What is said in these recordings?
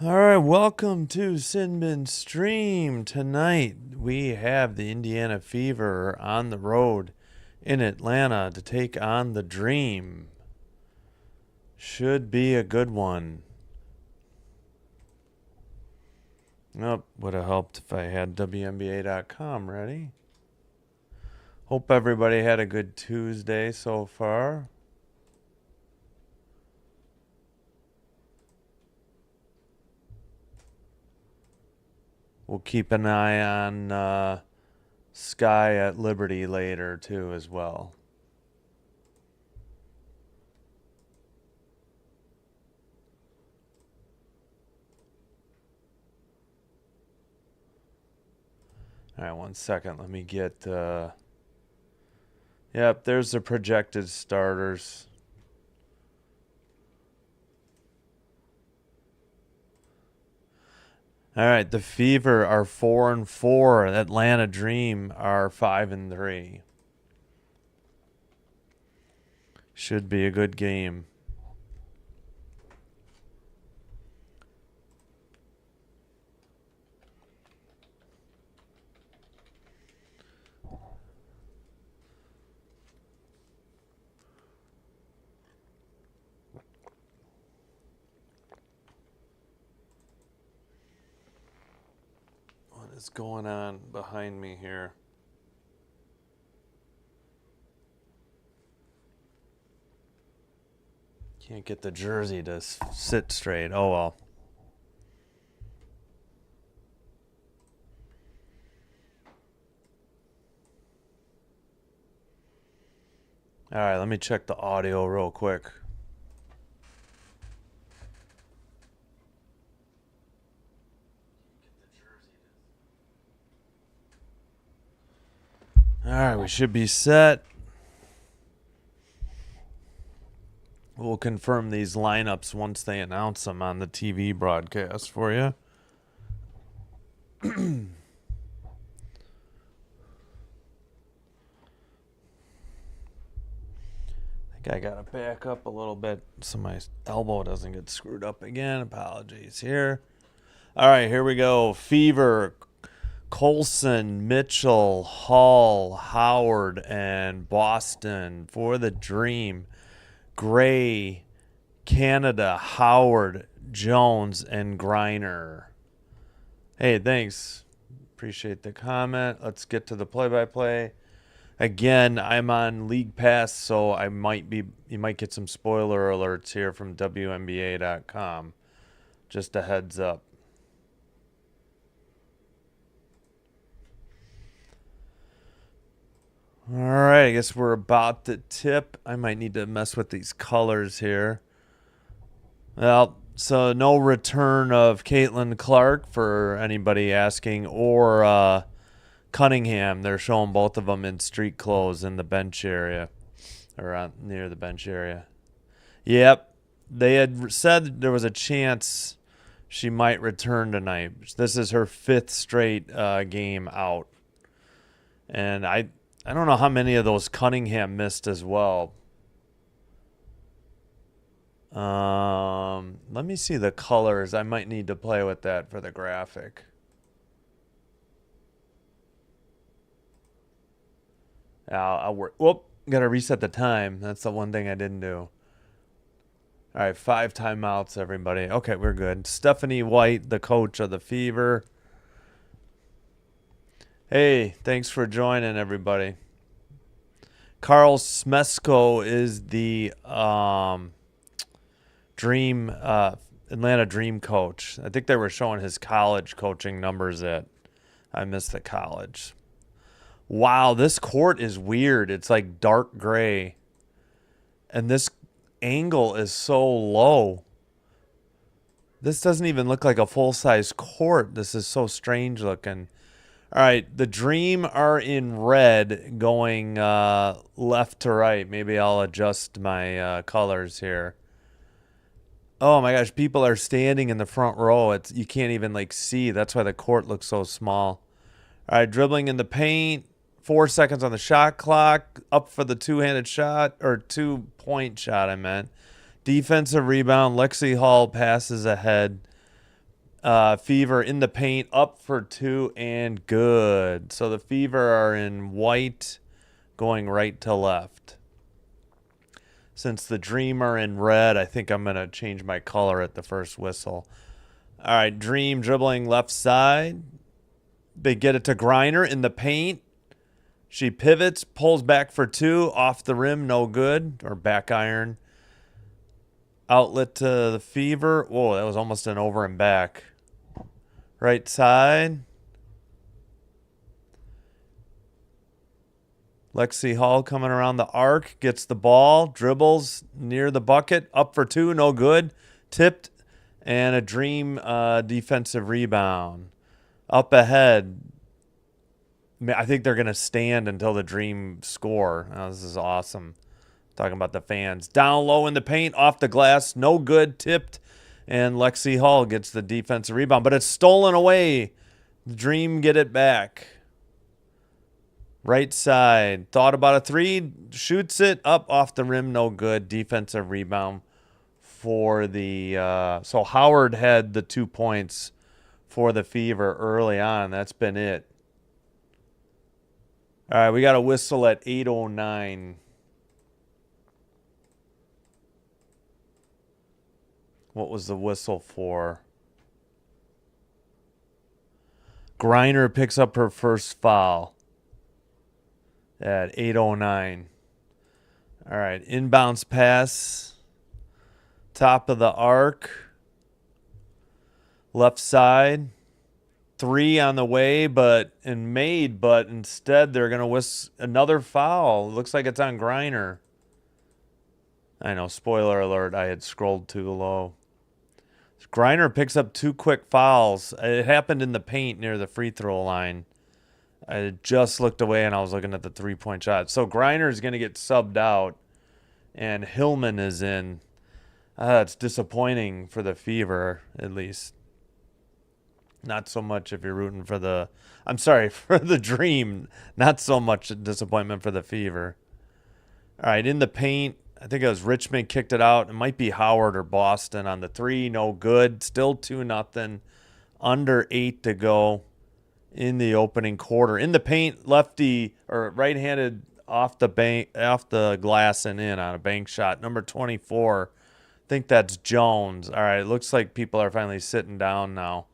All right, welcome to Sinbin Stream. Tonight we have the Indiana Fever on the road in Atlanta to take on the Dream. Should be a good one. Oh, would have helped if I had WNBA.com ready. Hope everybody had a good Tuesday so far. We'll keep an eye on Sky at Liberty later, too, as well. All right, 1 second. Let me get... Yep, there's the projected starters. All right, the Fever are 4-4. Atlanta Dream are 5-3. Should be a good game. What is going on behind me here? Can't get the jersey to sit straight. Oh well. All right, let me check the audio real quick. All right, we should be set. We'll confirm these lineups once they announce them on the TV broadcast for you. I gotta back up a little bit so my elbow doesn't get screwed up again. Apologies here. All right, here we go. Fever, Colson, Mitchell, Hall, Howard, and Boston for the Dream. Gray, Canada, Howard, Jones, and Griner. Hey, thanks. Appreciate the comment. Let's get to the play-by-play. Again, I'm on League Pass, so you might get some spoiler alerts here from WNBA.com. Just a heads up. All right, I guess we're about to tip. I might need to mess with these colors here. Well, so no return of Caitlin Clark for anybody asking, or Cunningham. They're showing both of them in street clothes in the bench area, or near the bench area. Yep, they had said there was a chance she might return tonight. This is her fifth straight game out, and I don't know how many of those Cunningham missed as well. Let me see the colors. I might need to play with that for the graphic. I'll work. Whoop, gotta reset the time. That's the one thing I didn't do. All right, 5 timeouts, everybody. Okay, we're good. Stephanie White, the coach of the Fever. Hey, thanks for joining, everybody. Carl Smesko is the Dream Atlanta Dream coach. I think they were showing his college coaching numbers at. I missed the college. Wow, this court is weird. It's like dark gray. And this angle is so low. This doesn't even look like a full-size court. This is so strange looking. All right, the Dream are in red going left to right. Maybe I'll adjust my colors here. Oh my gosh, people are standing in the front row. You can't even like see. That's why the court looks so small. All right, dribbling in the paint. 4 seconds on the shot clock. Up for the two-handed shot, or 2-point shot, I meant. Defensive rebound. Lexi Hall passes ahead. Fever in the paint, up for 2 and good. So the Fever are in white, going right to left. Since the Dream are in red, I think I'm going to change my color at the first whistle. All right, Dream dribbling left side. They get it to Griner in the paint. She pivots, pulls back for 2, off the rim, no good, or back iron. Outlet to the Fever. Whoa, that was almost an over and back. Right side. Lexi Hall coming around the arc, gets the ball, dribbles near the bucket, up for 2, no good. Tipped, and a Dream defensive rebound. Up ahead. I think they're going to stand until the Dream score. Oh, this is awesome. Talking about the fans. Down low in the paint, off the glass, no good, tipped, and Lexi Hall gets the defensive rebound. But it's stolen away. The Dream get it back. Right side. Thought about a 3. Shoots it up off the rim. No good. Defensive rebound for the... so Howard had the 2 points for the Fever early on. That's been it. All right, we got a whistle at 8:09. What was the whistle for? Griner picks up her first foul at 8:09. All right, inbounds pass. Top of the arc. Left side. 3 on the way, but instead they're going to whistle another foul. Looks like it's on Griner. I know, spoiler alert, I had scrolled too low. Griner picks up 2 quick fouls. It happened in the paint near the free throw line. I just looked away and I was looking at the 3-point shot. So Griner is going to get subbed out, and Hillman is in. It's disappointing for the Fever, at least. Not so much if you're rooting for the... I'm sorry, for the Dream. Not so much disappointment for the Fever. All right, in the paint, I think it was Richmond kicked it out. It might be Howard or Boston on the 3. No good. Still 2-0. Under 8 to go in the opening quarter. In the paint, lefty or right-handed off the glass and in on a bank shot. Number 24. I think that's Jones. All right, it looks like people are finally sitting down now.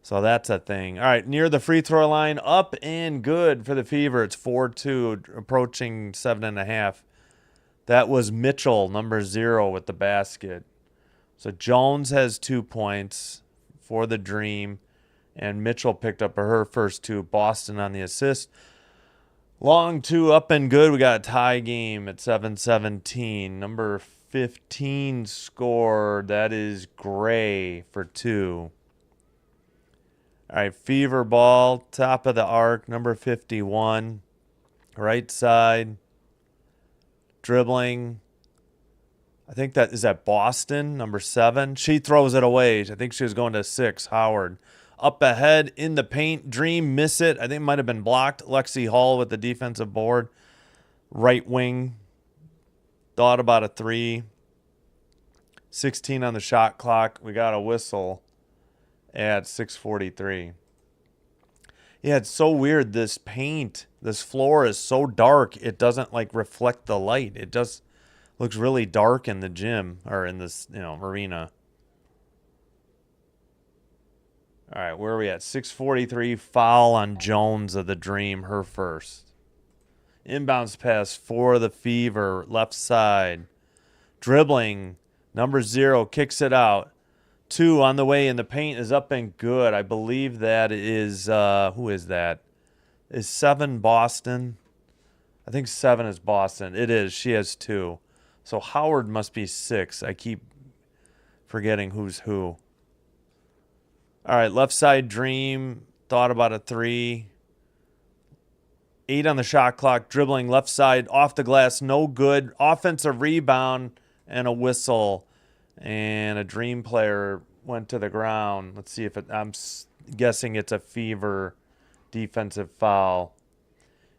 So that's a thing. All right, near the free throw line, up and good for the Fever. It's 4-2, approaching 7.5. That was Mitchell, number 0, with the basket. So Jones has 2 points for the Dream, and Mitchell picked up her first 2. Boston on the assist. Long 2, up and good. We got a tie game at 7-17. Number 15 scored. That is Gray for 2. All right, Fever ball, top of the arc, number 51. Right side. Dribbling. I think is that Boston, number 7. She throws it away. I think she was going to 6. Howard. Up ahead in the paint. Dream miss it. I think it might have been blocked. Lexi Hall with the defensive board. Right wing. Thought about a 3. 16 on the shot clock. We got a whistle at 6:43. Yeah, it's so weird. This paint, this floor is so dark. It doesn't like reflect the light. It just looks really dark in the gym or in this, arena. All right, where are we at? 6:43, foul on Jones of the Dream, her first. Inbounds pass for the Fever, left side. Dribbling, number 0, kicks it out. 2 on the way, and the paint is up and good. I believe that is, who is that? Is 7 Boston? I think 7 is Boston. It is. She has 2. So Howard must be 6. I keep forgetting who's who. All right, left side Dream. Thought about a 3. 8 on the shot clock. Dribbling left side off the glass. No good. Offensive rebound and a whistle. And a Dream player went to the ground. Let's see if I'm guessing it's a Fever defensive foul.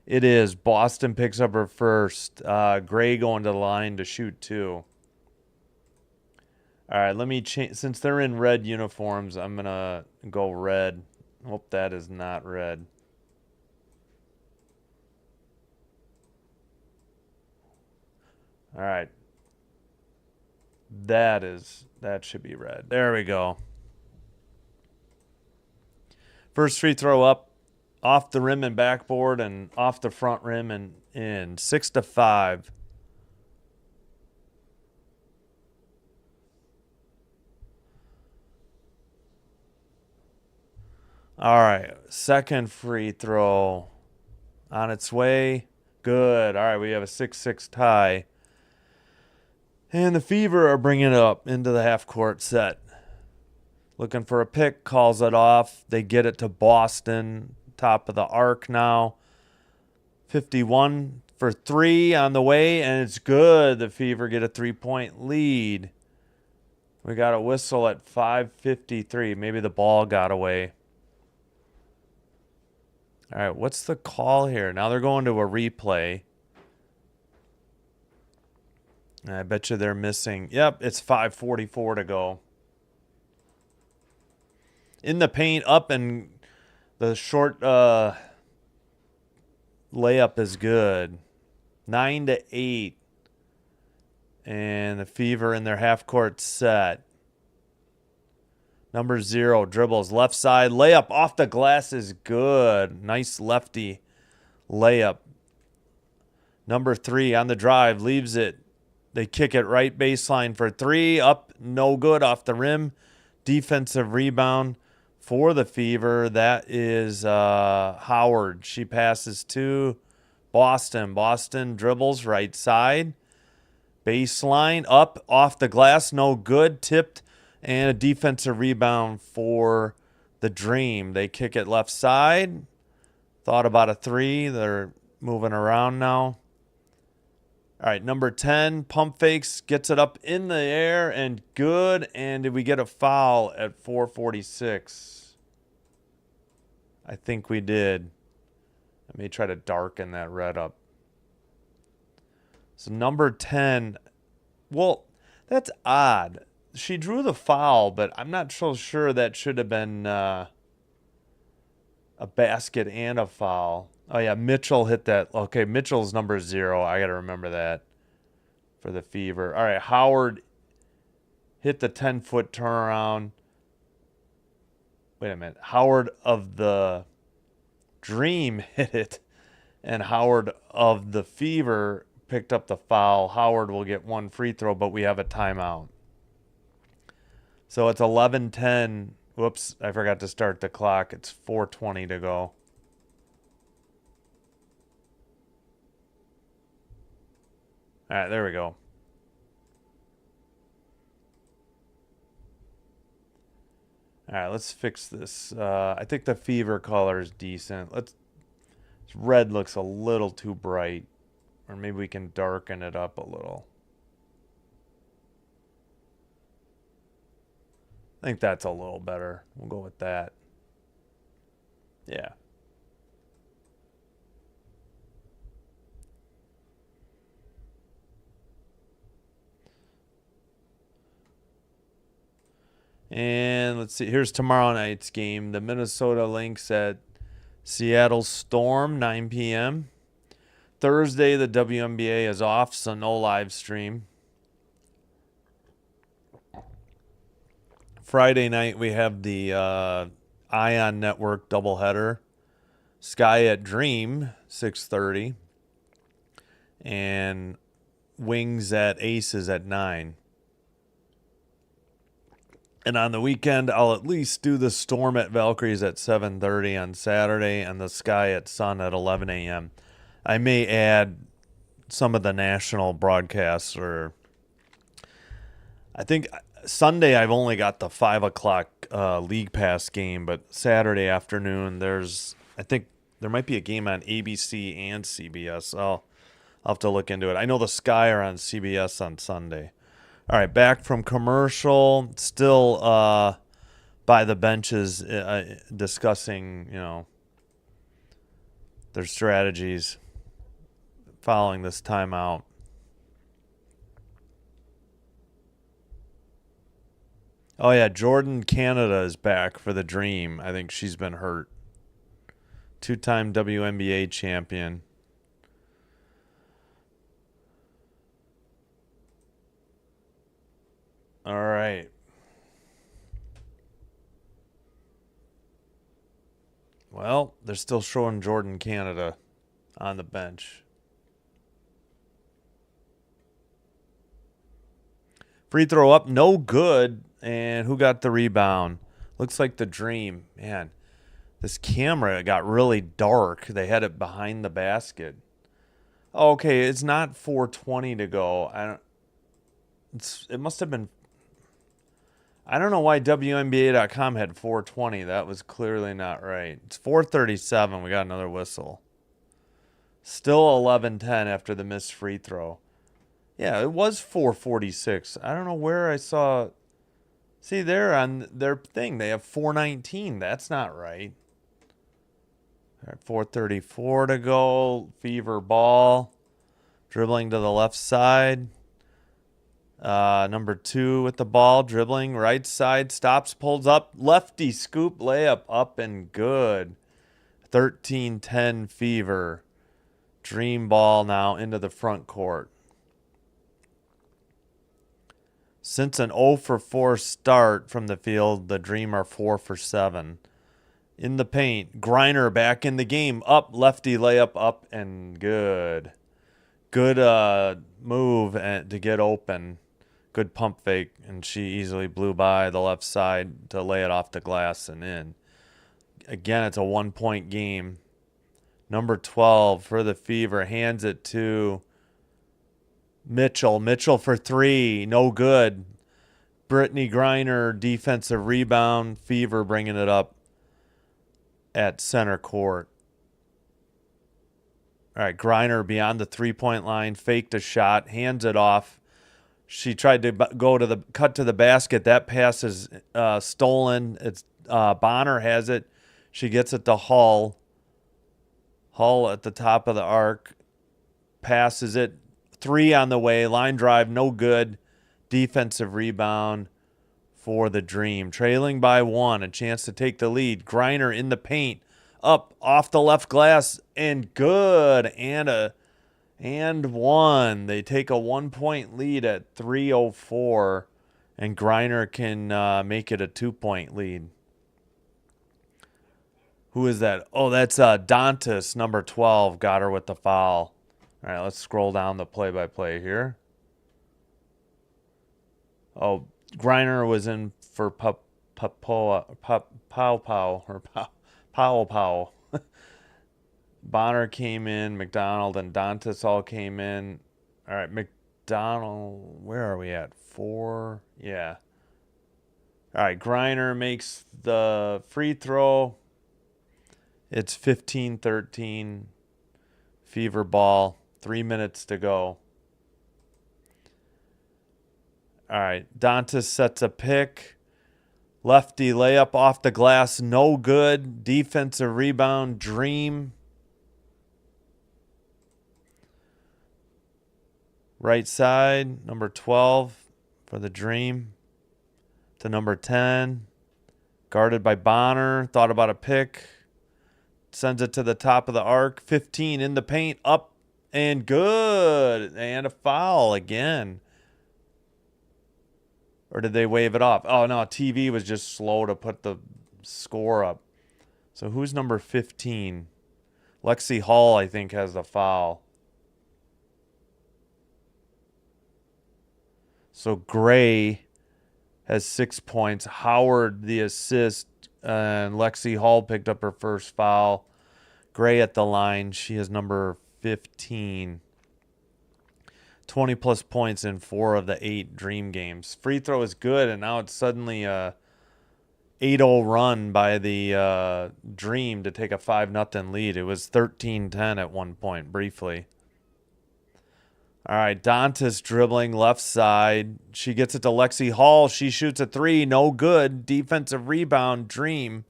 It is. Boston picks up her first. Gray going to the line to shoot 2. All right, let me change. Since they're in red uniforms, I'm going to go red. Hope that is not red. All right. That should be red. There we go. First free throw up, off the rim and backboard, and off the front rim and in. 6-5. All right, second free throw on its way. Good. All right, we have a 6-6 tie. And the Fever are bringing it up into the half-court set. Looking for a pick, calls it off. They get it to Boston, top of the arc now. 51 for 3 on the way, and it's good. The Fever get a 3-point lead. We got a whistle at 5:53. Maybe the ball got away. All right, what's the call here? Now they're going to a replay. I bet you they're missing. Yep, it's 5:44 to go. In the paint, up, and the short layup is good. 9-8. And the Fever in their half-court set. Number 0 dribbles left side. Layup off the glass is good. Nice lefty layup. Number 3 on the drive. Leaves it. They kick it right baseline for 3. Up, no good, off the rim. Defensive rebound for the Fever. That is Howard. She passes to Boston. Boston dribbles right side. Baseline, up, off the glass, no good. Tipped, and a defensive rebound for the Dream. They kick it left side. Thought about a 3. They're moving around now. All right, number 10, pump fakes, gets it up in the air, and good. And did we get a foul at 4:46? I think we did. Let me try to darken that red up. So number 10, well, that's odd. She drew the foul, but I'm not so sure that should have been a basket and a foul. Oh, yeah, Mitchell hit that. Okay, Mitchell's number 0. I got to remember that for the Fever. All right, Howard hit the 10-foot turnaround. Wait a minute. Howard of the Dream hit it, and Howard of the Fever picked up the foul. Howard will get 1 free throw, but we have a timeout. So it's 11:10. Whoops, I forgot to start the clock. It's 4:20 to go. All right, there we go. All right, let's fix this. I think the Fever color is decent. Red looks a little too bright, or maybe we can darken it up a little. I think that's a little better. We'll go with that. Yeah. And let's see. Here's tomorrow night's game. The Minnesota Lynx at Seattle Storm, 9 p.m. Thursday, the WNBA is off, so no live stream. Friday night, we have the Ion Network doubleheader. Sky at Dream, 6:30. And Wings at Aces at 9. And on the weekend, I'll at least do the Storm at Valkyries at 7:30 on Saturday and the Sky at Sun at 11 a.m. I may add some of the national broadcasts, or I think Sunday I've only got the 5 o'clock League Pass game, but Saturday afternoon I think there might be a game on ABC and CBS. I'll have to look into it. I know the Sky are on CBS on Sunday. All right, back from commercial, still by the benches discussing, their strategies following this timeout. Oh yeah, Jordan Canada is back for the Dream. I think she's been hurt. Two-time WNBA champion. All right. Well, they're still showing Jordan Canada on the bench. Free throw up, no good. And who got the rebound? Looks like the Dream. Man, this camera got really dark. They had it behind the basket. Okay, it's not 4:20 to go. It must have been. I don't know why WNBA.com had 4:20. That was clearly not right. It's 4:37. We got another whistle. Still 11-10 after the missed free throw. Yeah, it was 4:46. I don't know where I saw. See, there on their thing, they have 4:19. That's not right. All right, 4:34 to go. Fever ball. Dribbling to the left side. Number 2 with the ball. Dribbling right side. Stops, pulls up. Lefty scoop layup up and good. 13-10 Fever. Dream ball now into the front court. Since an 0 for 4 start from the field, the Dream are 4 for 7. In the paint, Griner back in the game. Up, lefty layup up and good. Good move to get open. Good pump fake, and she easily blew by the left side to lay it off the glass and in. Again, it's a 1-point game. Number 12 for the Fever hands it to Mitchell. Mitchell for 3. No good. Brittany Griner defensive rebound. Fever bringing it up at center court. All right, Griner beyond the 3-point line. Faked a shot. Hands it off. She tried to go to the cut to the basket. That pass is stolen. It's Bonner has it. She gets it to Hull. Hull at the top of the arc. Passes it. 3 on the way. Line drive. No good. Defensive rebound for the Dream. Trailing by 1. A chance to take the lead. Griner in the paint. Up off the left glass. And good. And 1. They take a 1-point lead at 3:04. And Griner can make it a 2-point lead. Who is that? Oh, that's Dantas, number 12, got her with the foul. All right, let's scroll down the play-by-play here. Oh, Griner was in for Pow Pow. Bonner came in, McDonald and Dantas all came in. All right, McDonald, where are we at? 4, yeah. All right, Griner makes the free throw. It's 15-13. Fever ball. 3 minutes to go. All right. Dantas sets a pick. Lefty layup off the glass. No good. Defensive rebound. Dream. Right side. Number 12 for the Dream. To number 10. Guarded by Bonner. Thought about a pick. Sends it to the top of the arc. 15 in the paint. Up and good. And a foul again. Or did they wave it off? Oh, no. TV was just slow to put the score up. So who's number 15? Lexi Hall, I think, has the foul. So Gray has 6 points. Howard, the assist. And Lexi Hall picked up her first foul. Gray at the line. She is number 15. 20-plus points in 4 of the 8 Dream games. Free throw is good, and now it's suddenly a 8-0 run by the Dream to take a 5-0 lead. It was 13-10 at one point, briefly. All right, Dantas dribbling left side. She gets it to Lexi Hall. She shoots a 3. No good. Defensive rebound. Dream.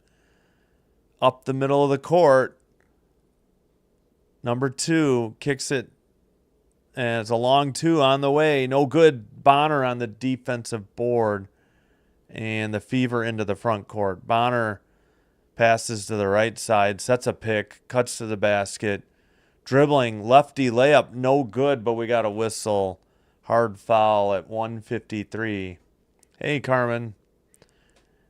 Up the middle of the court. Number 2 kicks it. And it's a long 2 on the way. No good. Bonner on the defensive board. And the Fever into the front court. Bonner passes to the right side, sets a pick, cuts to the basket. Dribbling, lefty layup, no good, but we got a whistle. Hard foul at 1:53. Hey, Carmen.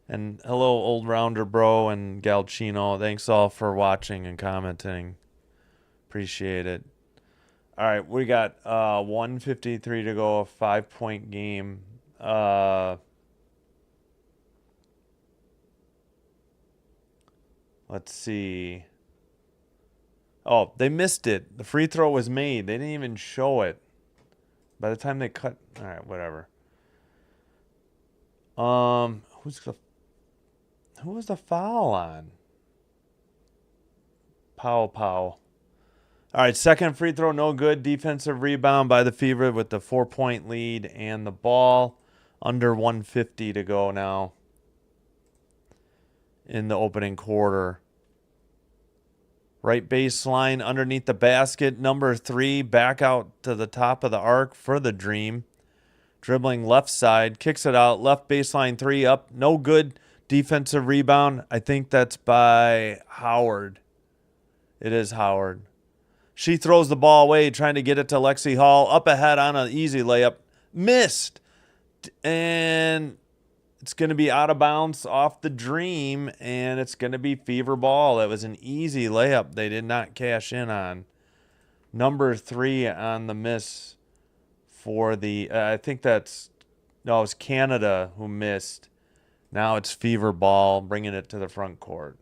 And hello, Old Rounder Bro and Galchino. Thanks all for watching and commenting. Appreciate it. All right, we got 1:53 to go, a 5-point game. Let's see. Oh, they missed it. The free throw was made. They didn't even show it. By the time they cut, all right, whatever. Who was the foul on? Pow. All right, second free throw, no good. Defensive rebound by the Fever with the 4-point lead and the ball. Under 1:50 to go now in the opening quarter. Right baseline underneath the basket. Number 3 back out to the top of the arc for the Dream. Dribbling left side, kicks it out. Left baseline 3 up. No good. Defensive rebound. I think that's by Howard. It is Howard. She throws the ball away, trying to get it to Lexi Hall. Up ahead on an easy layup. Missed. And it's going to be out of bounds off the Dream, and it's going to be Fever ball. It was an easy layup they did not cash in on. Number 3 on the miss for the, I think that's, no, it was Canada who missed. Now it's Fever ball, bringing it to the front court.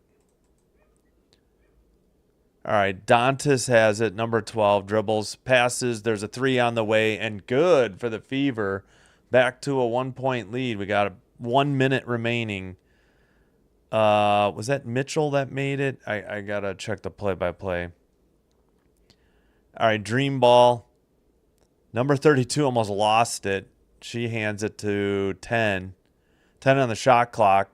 All right, Dantas has it, number 12, dribbles, passes. There's a 3 on the way, and good for the Fever. Back to a 1-point lead. We got 1 minute remaining. Was that Mitchell that made it? I got to check the play-by-play. All right, Dream ball. Number 32 almost lost it. She hands it to 10. 10 on the shot clock.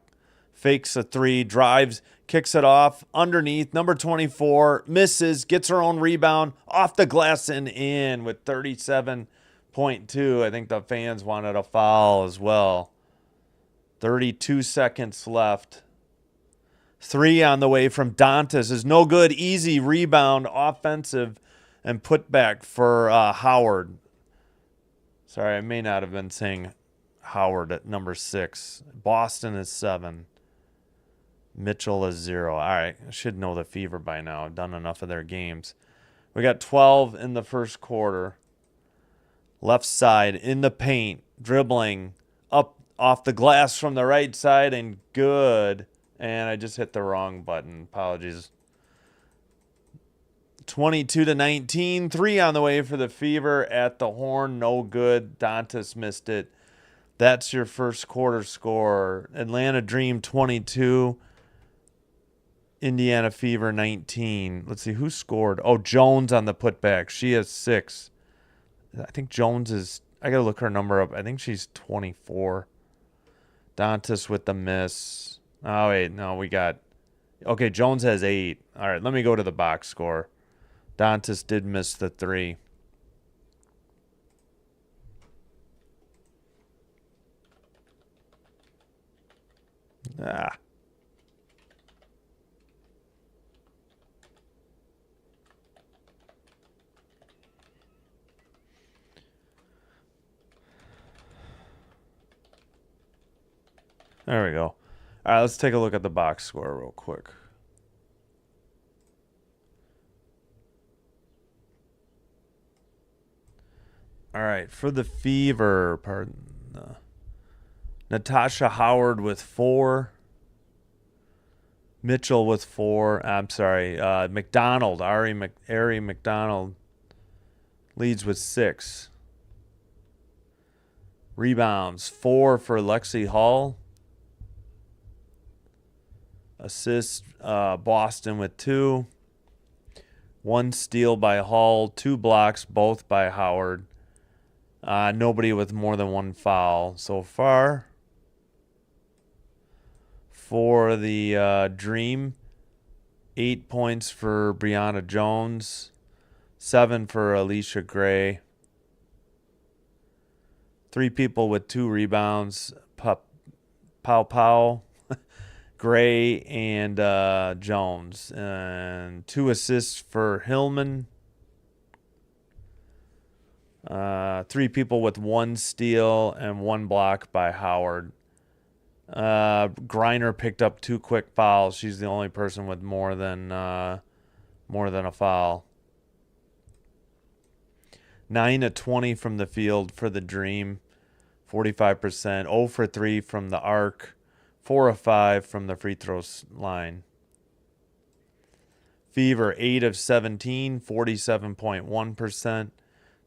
Fakes a 3, drives, kicks it off underneath. Number 24 misses, gets her own rebound off the glass and in with 37.2. I think the fans wanted a foul as well. 32 seconds left. 3 on the way from Dantas is no good. Easy rebound, offensive, and put back for Howard. Sorry, I may not have been saying Howard at number 6. Boston is 7. Mitchell is 0. All right, I should know the Fever by now. I've done enough of their games. We got 12 in the first quarter. Left side in the paint, dribbling up off the glass from the right side, and good. And I just hit the wrong button. Apologies. 22-19. 3 on the way for the Fever at the horn. No good. Dantas missed it. That's your first quarter score. Atlanta Dream 22. Indiana Fever 19. Let's see who scored. Oh, Jones on the putback. She has 6. I think Jones is, I got to look her number up. I think she's 24. Dantas with the miss. Oh, wait. No, we got, okay, Jones has 8. All right, let me go to the box score. Dantas did miss the 3. There we go. All right, let's take a look at the box score real quick. All right, for the Fever, Natasha Howard with 4. Mitchell with 4. I'm sorry, McDonald, Ari McDonald leads with 6. Rebounds, 4 for Lexi Hall. Assists, Boston with 2. 1 steal by Hall, 2 blocks, both by Howard. Nobody with more than 1 foul so far. For the Dream, 8 points for Brianna Jones, 7 for Alicia Gray. 3 people with 2 rebounds. Pow Pow, Gray, and Jones. And 2 assists for Hillman. 3 people with 1 steal and 1 block by Howard. Griner picked up 2 quick fouls. She's the only person with more than a foul. 9 of 20 from the field for the Dream, 45%. 0 for 3 from the arc, 4 of 5 from the free throw line. Fever 8 of 17, 47.1%.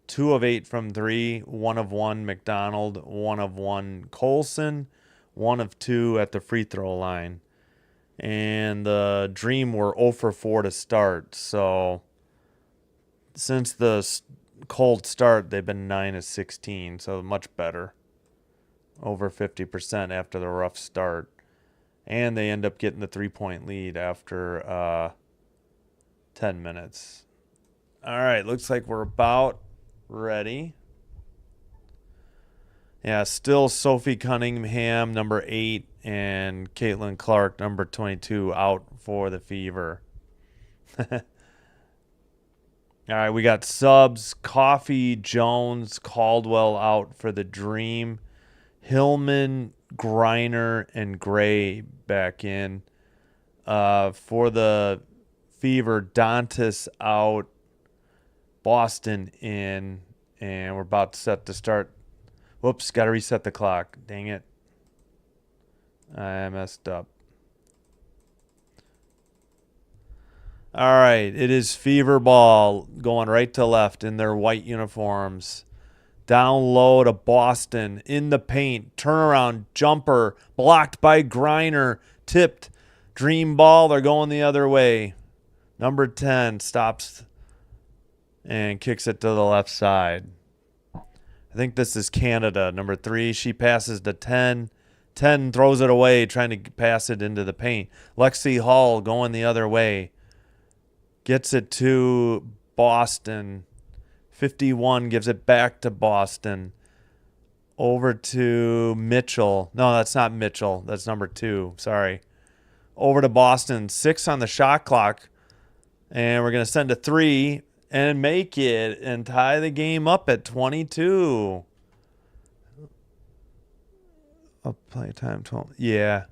2 of 8 from 3, 1 of 1 McDonald, 1 of 1 Colson, 1 of 2 at the free throw line. And the Dream were 0 for 4 to start. So since the cold start, they've been 9 of 16. So much better. Over 50% after the rough start. And they end up getting the 3-point lead after 10 minutes. All right, looks like we're about ready. Yeah, still Sophie Cunningham, number 8, and Caitlin Clark, number 22, out for the Fever. All right, we got subs. Coffee, Jones, Caldwell out for the Dream. Hillman, Griner, and Gray back in. For the Fever, Dantas out. Boston in, and we're about set to start. Whoops, got to reset the clock. Dang it. I messed up. All right, it is Fever ball going right to left in their white uniforms. Down low to Boston in the paint. Turnaround jumper blocked by Griner. Tipped. Dream ball. They're going the other way. Number 10 stops and kicks it to the left side. I think this is Canada. Number 3, she passes to 10. 10 throws it away, trying to pass it into the paint. Lexi Hall going the other way. Gets it to Boston. 51 gives it back to Boston. Over to Mitchell. No, that's not Mitchell. That's number 2. Sorry. Over to Boston. 6 on the shot clock. And we're going to send a 3. And make it and tie the game up at 22. Up play time 12. Yeah.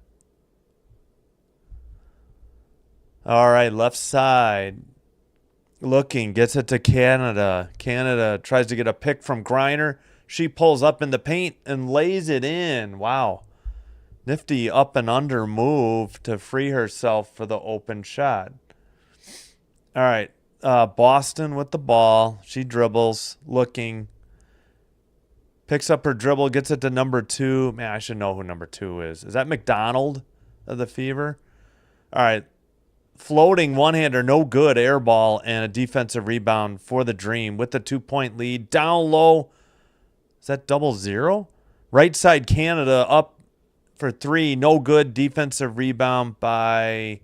All right, left side. Looking, gets it to Canada. Canada tries to get a pick from Griner. She pulls up in the paint and lays it in. Wow. Nifty up and under move to free herself for the open shot. All right. Boston with the ball. She dribbles, looking. Picks up her dribble, gets it to number 2. Man, I should know who number 2 is. Is that McDonald of the Fever? All right. Floating one-hander, no good. Air ball and a defensive rebound for the Dream with the 2-point lead. Down low. Is that 0-0? Right side Canada up for 3. No good. Defensive rebound by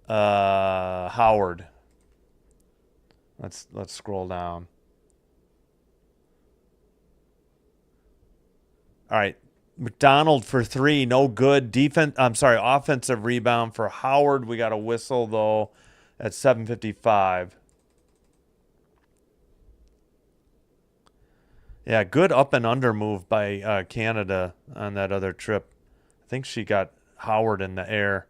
Howard. Let's scroll down. All right. McDonald for 3, no good. Offensive rebound for Howard. We got a whistle though at 7:55. Yeah, good up and under move by Canada on that other trip. I think she got Howard in the air.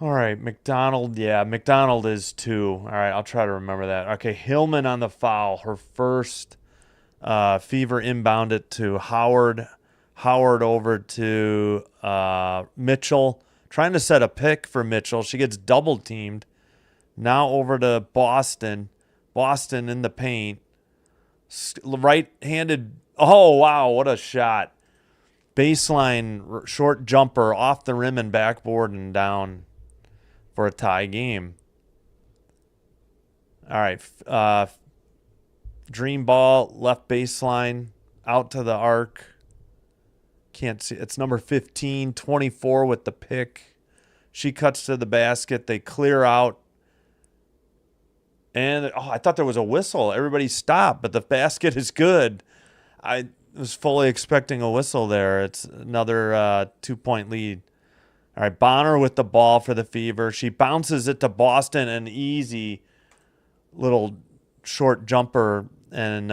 All right, McDonald. Yeah, McDonald is 2. All right, I'll try to remember that. Okay, Hillman on the foul. Her first. Fever inbound it to Howard. Howard over to Mitchell. Trying to set a pick for Mitchell. She gets double teamed. Now over to Boston. Boston in the paint. Right-handed. Oh, wow, what a shot. Baseline short jumper off the rim and backboard and down for a tie game. All right. Dream ball, left baseline, out to the arc. Can't see. It's number 15, 24 with the pick. She cuts to the basket. They clear out. And, I thought there was a whistle. Everybody stopped, but the basket is good. was fully expecting a whistle there. It's another 2-point lead. All right, Bonner with the ball for the Fever. She bounces it to Boston, an easy little short jumper, and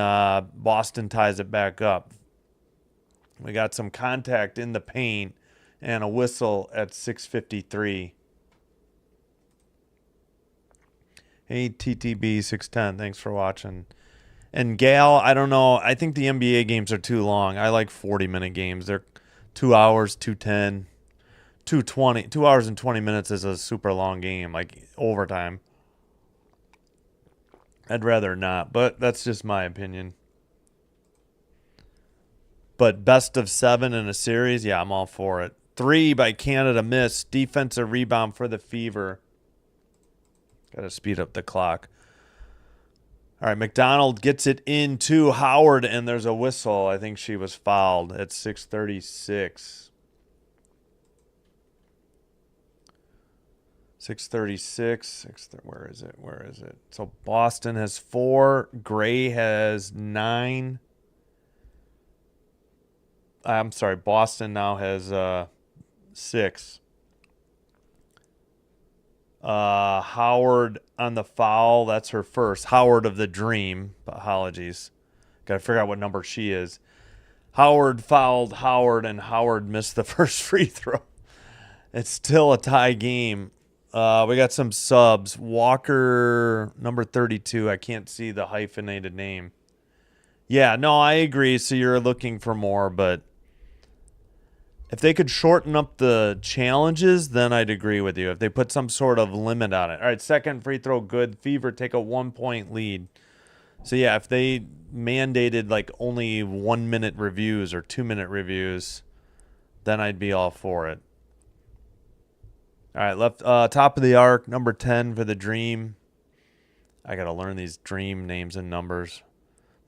Boston ties it back up. We got some contact in the paint and a whistle at 6:53. Hey, TTB 610, thanks for watching. And Gal, I don't know. I think the NBA games are too long. I like 40-minute games. They're 2 hours, 210, 220. 2 hours and 20 minutes is a super long game, like overtime. I'd rather not, but that's just my opinion. But best of 7 in a series, yeah, I'm all for it. 3 by Canada missed. Defensive rebound for the Fever. Got to speed up the clock. All right, McDonald gets it into Howard, and there's a whistle. I think she was fouled at 6:36. 6:36. Where is it? Where is it? So Boston has 4. Gray has 9. I'm sorry. Boston now has 6. Howard on the foul. That's her first. Howard of the Dream. Apologies. Got to figure out what number she is. Howard fouled Howard, and Howard missed the first free throw. It's still a tie game. We got some subs. Walker, number 32. I can't see the hyphenated name. Yeah, no, I agree. So you're looking for more, but if they could shorten up the challenges, then I'd agree with you. If they put some sort of limit on it. All right, second free throw, good. Fever take a 1-point lead. So, yeah, if they mandated like only 1-minute reviews or 2-minute reviews, then I'd be all for it. All right, left top of the arc, number 10 for the Dream. I got to learn these Dream names and numbers.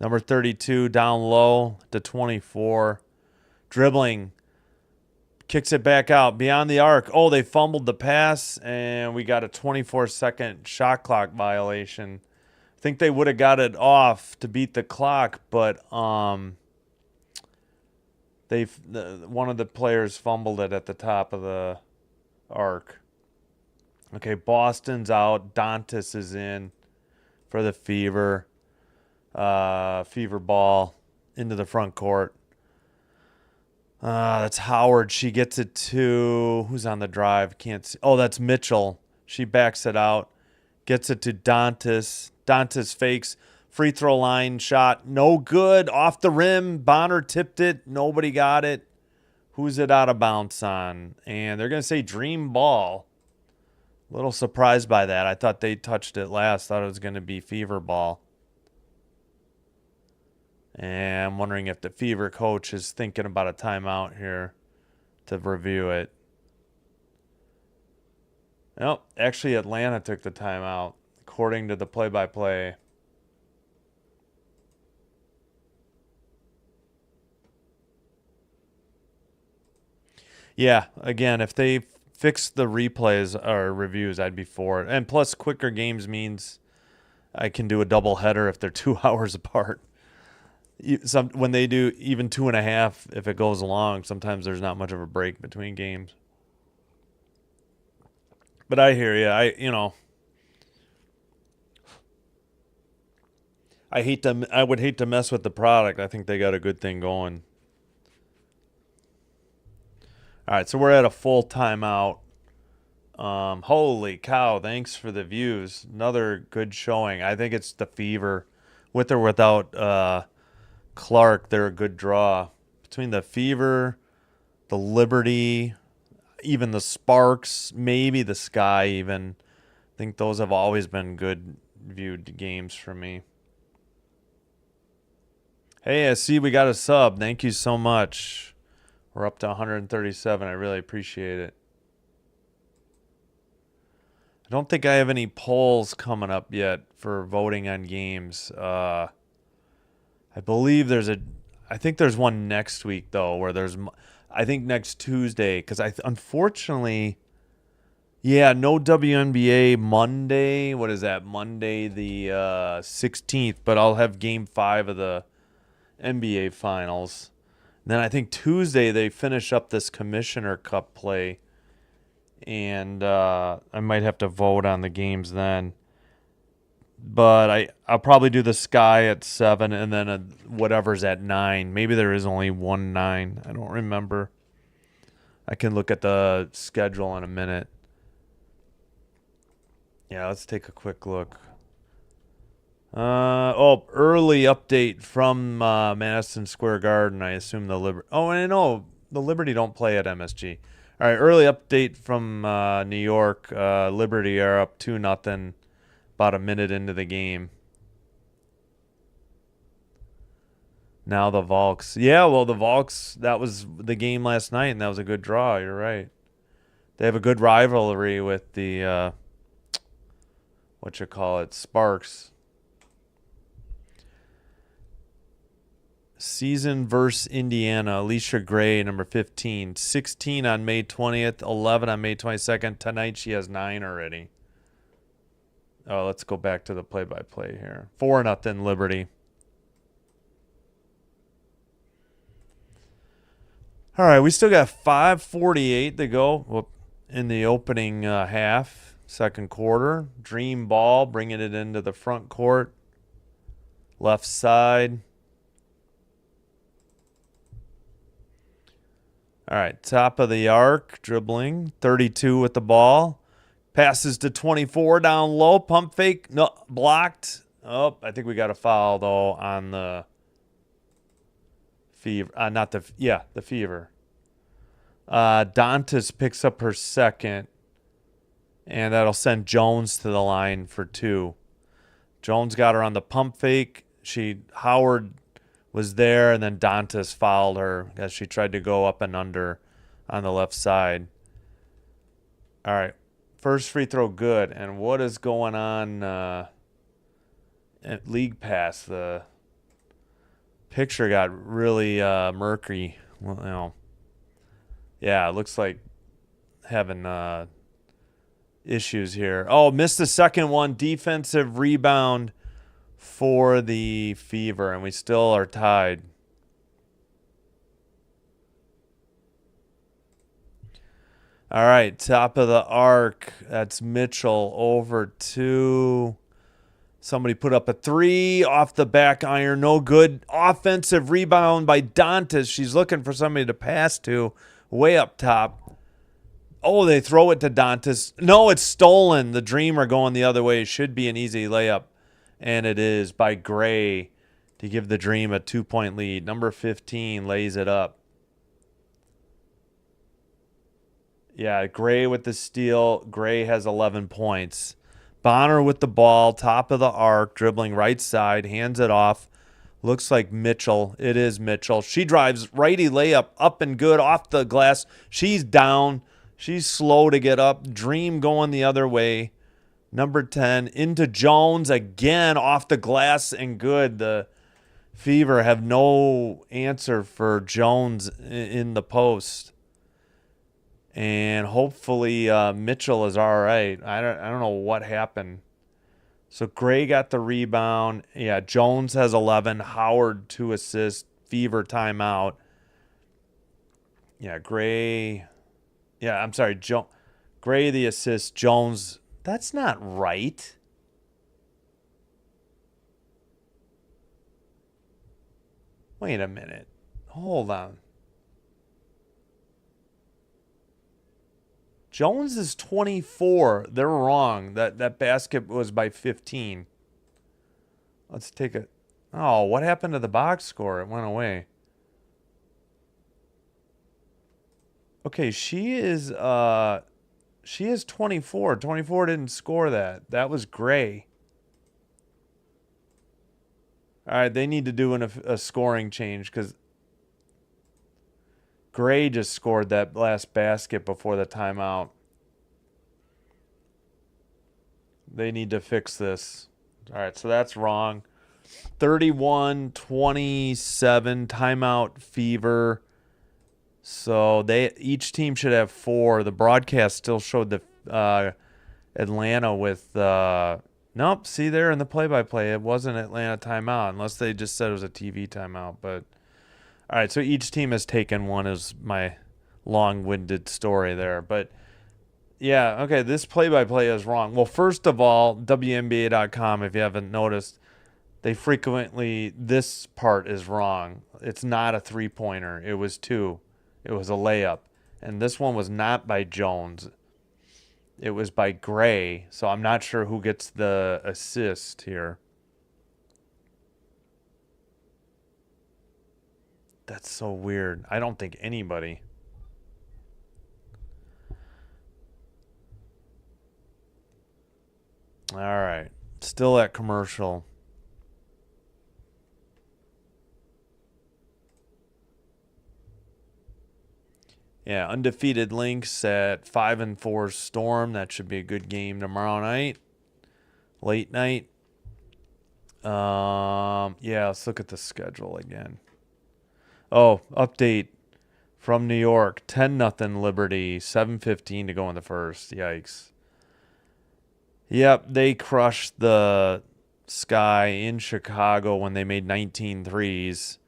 Number 32 down low to 24. Dribbling. Kicks it back out beyond the arc. Oh, they fumbled the pass, and we got a 24-second shot clock violation. I think they would have got it off to beat the clock, but one of the players fumbled it at the top of the arc. Okay, Boston's out. Dantas is in for the Fever. Fever ball into the front court. That's Howard. She gets it to who's on the drive? Can't see. Oh, that's Mitchell. She backs it out. Gets it to Dantas. Dantas fakes. Free throw line shot. No good. Off the rim. Bonner tipped it. Nobody got it. Who's it out of bounds on? And they're going to say Dream ball. A little surprised by that. I thought they touched it last. Thought it was going to be Fever ball. And I'm wondering if the Fever coach is thinking about a timeout here to review it. Nope, actually Atlanta took the timeout, according to the play-by-play. Yeah, again, if they fix the replays or reviews, I'd be for it. And plus, quicker games means I can do a double header if they're 2 hours apart. When they do even 2.5, if it goes long, sometimes there's not much of a break between games. But I hear you. I would hate to mess with the product. I think they got a good thing going. All right, so we're at a full timeout. Holy cow! Thanks for the views. Another good showing. I think it's the Fever, with or without Clark. They're a good draw between the Fever, the Liberty, even the Sparks, maybe the Sky. Even I think those have always been good viewed games for me. Hey, I see we got a sub. Thank you so much. We're up to 137. I really appreciate it. I don't think I have any polls coming up yet for voting on games. I believe I think there's one next week, though, where I think next Tuesday, because unfortunately, yeah, no WNBA Monday. What is that? Monday the 16th, but I'll have game 5 of the NBA Finals. And then I think Tuesday they finish up this Commissioner Cup play, and I might have to vote on the games then. But I'll probably do the Sky at 7 and then whatever's at 9. Maybe there is only 1-9. I don't remember. I can look at the schedule in a minute. Yeah, let's take a quick look. Early update from Madison Square Garden. I assume the Liberty. Oh, and I know the Liberty don't play at MSG. All right, early update from New York. Liberty are up 2-0. About a minute into the game. Now the Volks. Yeah, well, the Volks, that was the game last night, and that was a good draw. You're right. They have a good rivalry with the, Sparks. Season versus Indiana. Alicia Gray, number 15. 16 on May 20th, 11 on May 22nd. Tonight she has 9 already. Oh, let's go back to the play-by-play here. 4-0 Liberty. All right, we still got 5:48 to go in the opening half, second quarter. Dream ball, bringing it into the front court. Left side. All right, top of the arc, dribbling. 32 with the ball. Passes to 24 down low. Pump fake. No, blocked. Oh, I think we got a foul, though, on the Fever. The Fever. Dantas picks up her second, and that'll send Jones to the line for 2. Jones got her on the pump fake. Howard was there, and then Dantas fouled her as she tried to go up and under on the left side. All right. First free throw good. And what is going on at League Pass? The picture got really murky. Well, yeah, it looks like having issues here. Oh, missed the second one. Defensive rebound for the Fever, and we still are tied. All right, top of the arc. That's Mitchell over to somebody put up a 3 off the back iron. No good. Offensive rebound by Dantas. She's looking for somebody to pass to way up top. Oh, they throw it to Dantas. No, it's stolen. The Dream are going the other way. It should be an easy layup, and it is by Gray to give the Dream a 2-point lead. Number 15 lays it up. Yeah, Gray with the steal. Gray has 11 points. Bonner with the ball, top of the arc, dribbling right side, hands it off. Looks like Mitchell. It is Mitchell. She drives righty layup up and good off the glass. She's down. She's slow to get up. Dream going the other way. Number 10 into Jones again off the glass and good. The Fever have no answer for Jones in the post. And hopefully Mitchell is all right. I don't know what happened. So Gray got the rebound. Yeah, Jones has 11. Howard 2 assists. Fever timeout. Yeah, Gray. Yeah, I'm sorry. Gray the assist. Jones. That's not right. Wait a minute. Hold on. Jones is 24. They're wrong. That basket was by 15. Let's take it. Oh, what happened to the box score? It went away. Okay, she is 24. 24 didn't score that. That was Gray. All right, they need to do a scoring change because Gray just scored that last basket before the timeout. They need to fix this. All right, so that's wrong. 31-27, timeout Fever. So each team should have 4. The broadcast still showed the Atlanta with 9 Nope. See there in the play-by-play, it wasn't Atlanta timeout unless they just said it was a TV timeout. But all right, so each team has taken one. Is my long-winded story there, but yeah, okay. This play-by-play is wrong. Well, first of all, WNBA.com, if you haven't noticed, they frequently this part is wrong. It's not a three-pointer. It was two. It was a layup, and this one was not by Jones. It was by Gray, so I'm not sure who gets the assist here. That's so weird. I don't think anybody. All right. Still at commercial. Yeah, undefeated Lynx at 5-4 Storm. That should be a good game tomorrow night. Late night. Yeah, let's look at the schedule again. Oh, update from New York. 10-0 Liberty. 7:15 to go in the first. Yikes. Yep, they crushed the Sky in Chicago when they made 19 threes.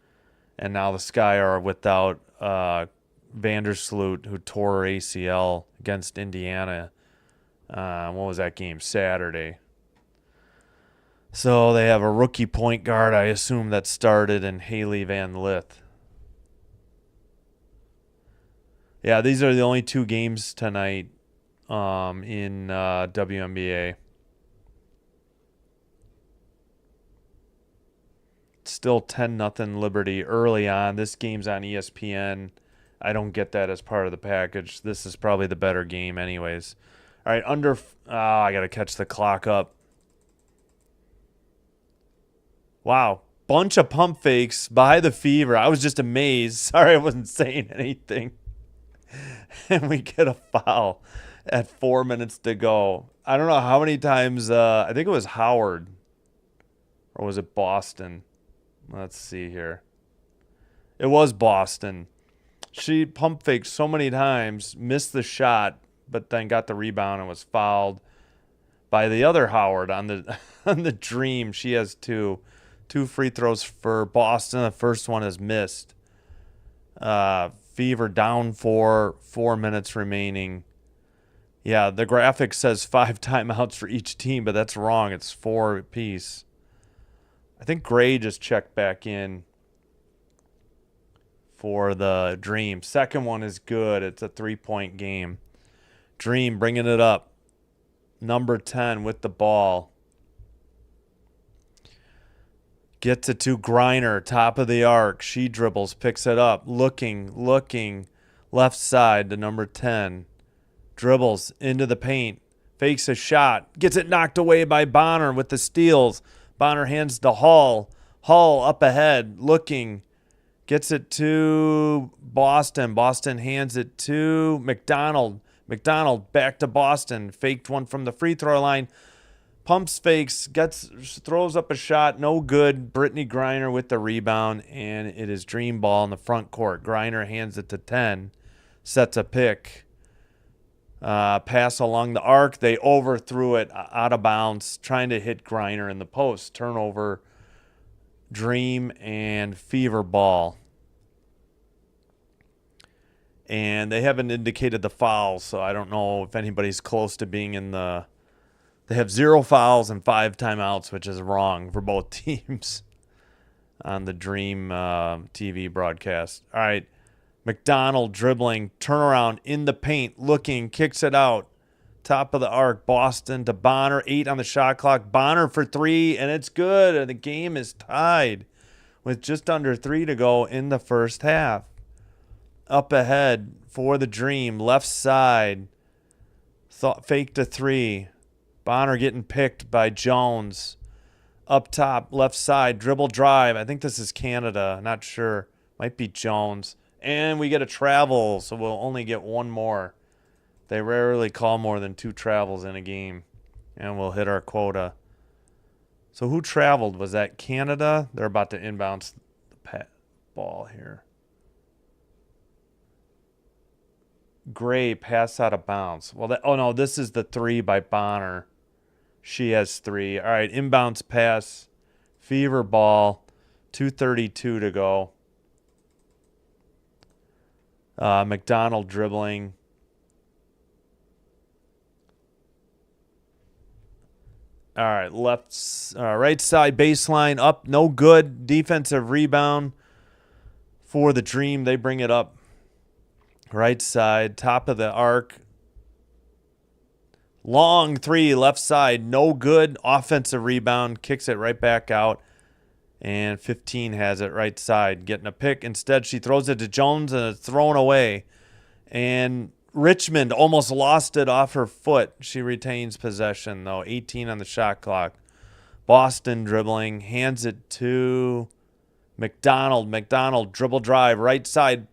And now the Sky are without Vandersloot, who tore ACL against Indiana. What was that game? Saturday. So they have a rookie point guard, I assume, that started, in Haley Van Lith. Yeah, these are the only two games tonight in WNBA. Still 10-0 Liberty early on. This game's on ESPN. I don't get that as part of the package. This is probably the better game anyways. All right, I got to catch the clock up. Wow. Bunch of pump fakes by the Fever. I was just amazed. Sorry I wasn't saying anything. And we get a foul at 4 minutes to go. I don't know how many times. I think it was Howard. Or was it Boston? Let's see here. It was Boston. She pump faked so many times, missed the shot, but then got the rebound and was fouled by the other Howard on the on the Dream. She has two free throws for Boston. The first one is missed. Fever down 4 minutes remaining. Yeah, the graphic says 5 timeouts for each team, but that's wrong. It's 4 apiece. I think Gray just checked back in for the Dream. Second one is good. It's a 3-point game. Dream bringing it up. Number 10 with the ball. Gets it to Griner, top of the arc. She dribbles, picks it up. Looking. Left side to number 10. Dribbles into the paint. Fakes a shot. Gets it knocked away by Bonner with the steals. Bonner hands to Hall. Hall up ahead, looking. Gets it to Boston. Boston hands it to McDonald. McDonald back to Boston. Faked one from the free throw line. Pumps fakes. Throws up a shot. No good. Brittany Griner with the rebound. And it is Dream ball in the front court. Griner hands it to 10. Sets a pick. Pass along the arc. They overthrew it out of bounds, trying to hit Griner in the post. Turnover, Dream, and Fever ball. And they haven't indicated the fouls, so I don't know if anybody's close to being in the... They have 0 fouls and 5 timeouts, which is wrong for both teams on the Dream TV broadcast. All right. McDonald dribbling, turnaround in the paint, looking, kicks it out. Top of the arc, Boston to Bonner. 8 on the shot clock. Bonner for 3, and it's good. And the game is tied with just under 3 to go in the first half. Up ahead for the Dream, left side. Fake to 3. Bonner getting picked by Jones. Up top, left side, dribble drive. I think this is Canada. Not sure. Might be Jones. And we get a travel, so we'll only get one more. They rarely call more than 2 travels in a game. And we'll hit our quota. So who traveled? Was that Canada? They're about to inbounce the ball here. Gray pass out of bounds. Well, oh no, this is the 3 by Bonner. She has 3. All right, inbounds pass. Fever ball. 2:32 to go. McDonald dribbling. All right, right side baseline up, no good. Defensive rebound for the Dream. They bring it up. Right side, top of the arc. Long 3, left side, no good. Offensive rebound, kicks it right back out. And 15 has it right side, getting a pick. Instead, she throws it to Jones, and it's thrown away. And Richmond almost lost it off her foot. She retains possession, though. 18 on the shot clock. Boston dribbling, hands it to McDonald. McDonald dribble drive, right side,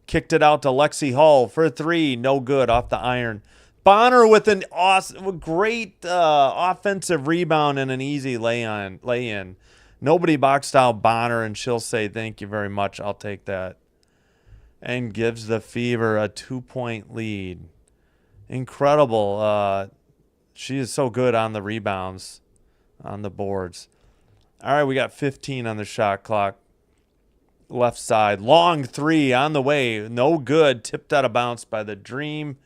kicked it out to Lexi Hall for 3. No good, off the iron. Bonner with an awesome, great offensive rebound and an easy lay-in. Nobody boxed out Bonner, and she'll say, thank you very much, I'll take that. And gives the Fever a 2-point lead. Incredible. She is so good on the rebounds, on the boards. All right, we got 15 on the shot clock. Left side, long 3 on the way. No good. Tipped out of bounds by the Dream.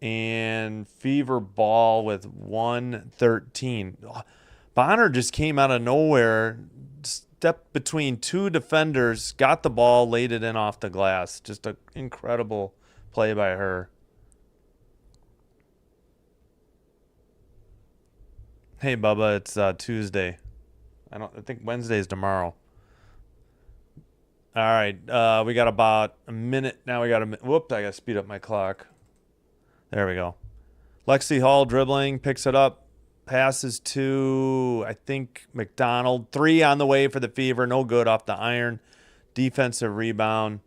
And Fever ball with 1:13. Bonner just came out of nowhere, stepped between 2 defenders, got the ball, laid it in off the glass. Just an incredible play by her. Hey, Bubba, it's Tuesday. I think Wednesday's tomorrow. All right, we got about a minute. Now we got a minute. Whoop, I got to speed up my clock. There we go. Lexi Hall dribbling, picks it up, passes to, I think, McDonald. 3 on the way for the Fever. No good, off the iron. Defensive rebound.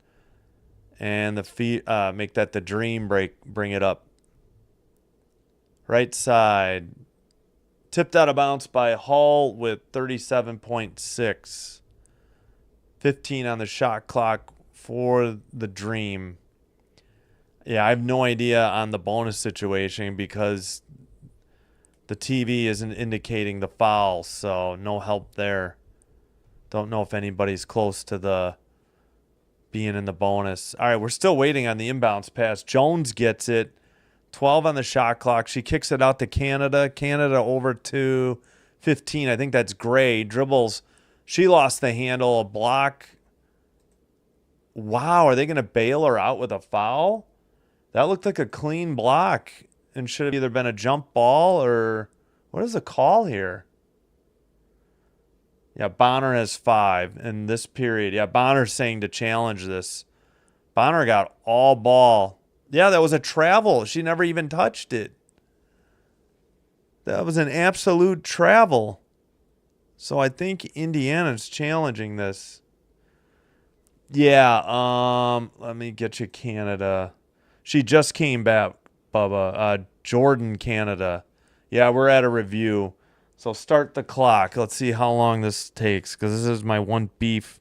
And make that the Dream bring it up. Right side. Tipped out of bounds by Hall with 37.6. 15 on the shot clock for the Dream. Yeah, I have no idea on the bonus situation because the TV isn't indicating the foul, so no help there. Don't know if anybody's close to the being in the bonus. All right, we're still waiting on the inbounds pass. Jones gets it. 12 on the shot clock. She kicks it out to Canada. Canada over to 15. I think that's Gray. Dribbles. She lost the handle. A block. Wow, are they going to bail her out with a foul? That looked like a clean block and should have either been a jump ball or what is the call here? Yeah, Bonner has 5 in this period. Yeah, Bonner's saying to challenge this. Bonner got all ball. Yeah, that was a travel. She never even touched it. That was an absolute travel. So I think Indiana's challenging this. Yeah, let me get you Canada. She just came back, Bubba. Jordan, Canada. Yeah, we're at a review. So start the clock. Let's see how long this takes, because this is my one beef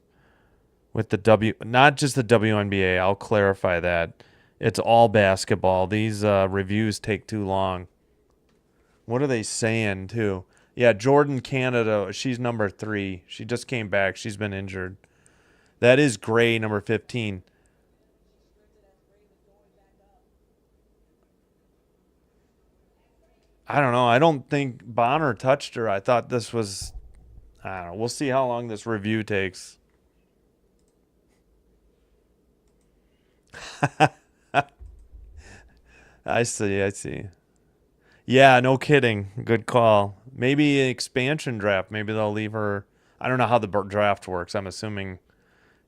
with the not just the WNBA. I'll clarify that. It's all basketball. These reviews take too long. What are they saying, too? Yeah, Jordan, Canada. She's number 3. She just came back. She's been injured. That is Gray, number 15. I don't know. I don't think Bonner touched her. I thought this was, I don't know. We'll see how long this review takes. I see. Yeah, no kidding. Good call. Maybe expansion draft. Maybe they'll leave her. I don't know how the draft works. I'm assuming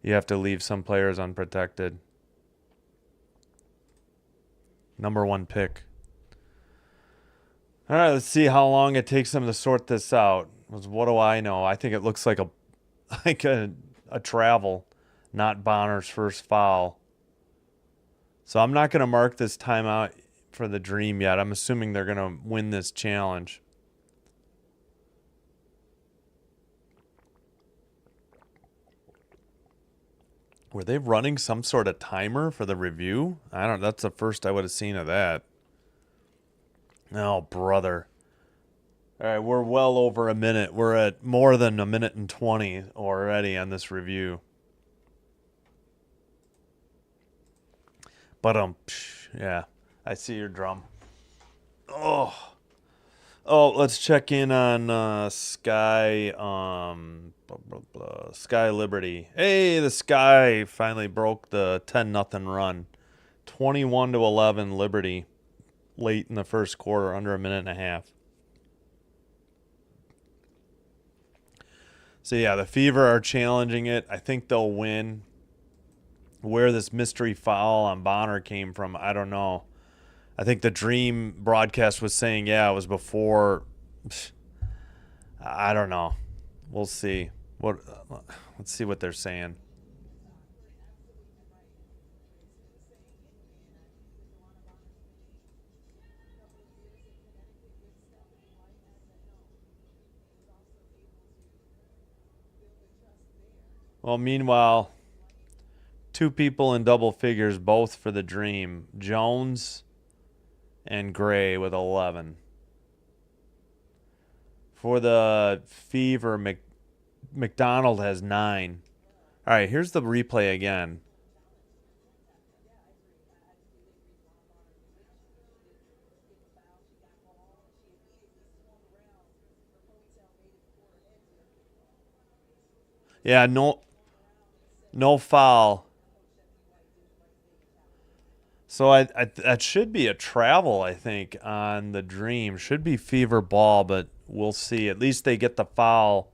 you have to leave some players unprotected. Number 1 pick. All right, let's see how long it takes them to sort this out. What do I know? I think it looks like a travel, not Bonner's first foul. So I'm not going to mark this timeout for the Dream yet. I'm assuming they're going to win this challenge. Were they running some sort of timer for the review? I don't know. That's the first I would have seen of that. Oh, brother. All right, we're well over a minute. We're at more than a minute and 20 already on this review. But yeah, I see your drum. Oh, let's check in on Sky. Blah, blah, blah. Sky Liberty. Hey, the Sky finally broke the 10-0 run. 21-11 Liberty late in the first quarter, under a minute and a half. So yeah, the Fever are challenging it. I think they'll win. Where this mystery foul on Bonner came from, I don't know. I think the Dream broadcast was saying, yeah, it was before. I don't know. We'll see. Let's see what they're saying. Well, meanwhile, two people in double figures, both for the Dream. Jones and Gray with 11. For the Fever, McDonald has 9. All right, here's the replay again. Yeah, no foul. So I that should be a travel, I think, on the Dream. Should be Fever ball, but we'll see. At least they get the foul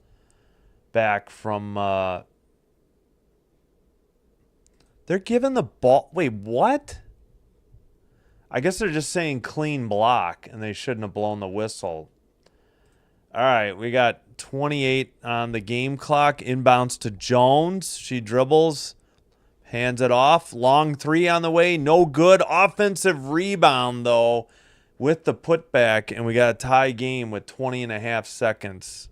back from. They're giving the ball. Wait, what? I guess they're just saying clean block, and they shouldn't have blown the whistle. All right, we got 28 on the game clock. Inbounds to Jones. She dribbles. Hands it off. Long three on the way. No good. Offensive rebound, though, with the putback. And we got a tie game with 20 and a half seconds.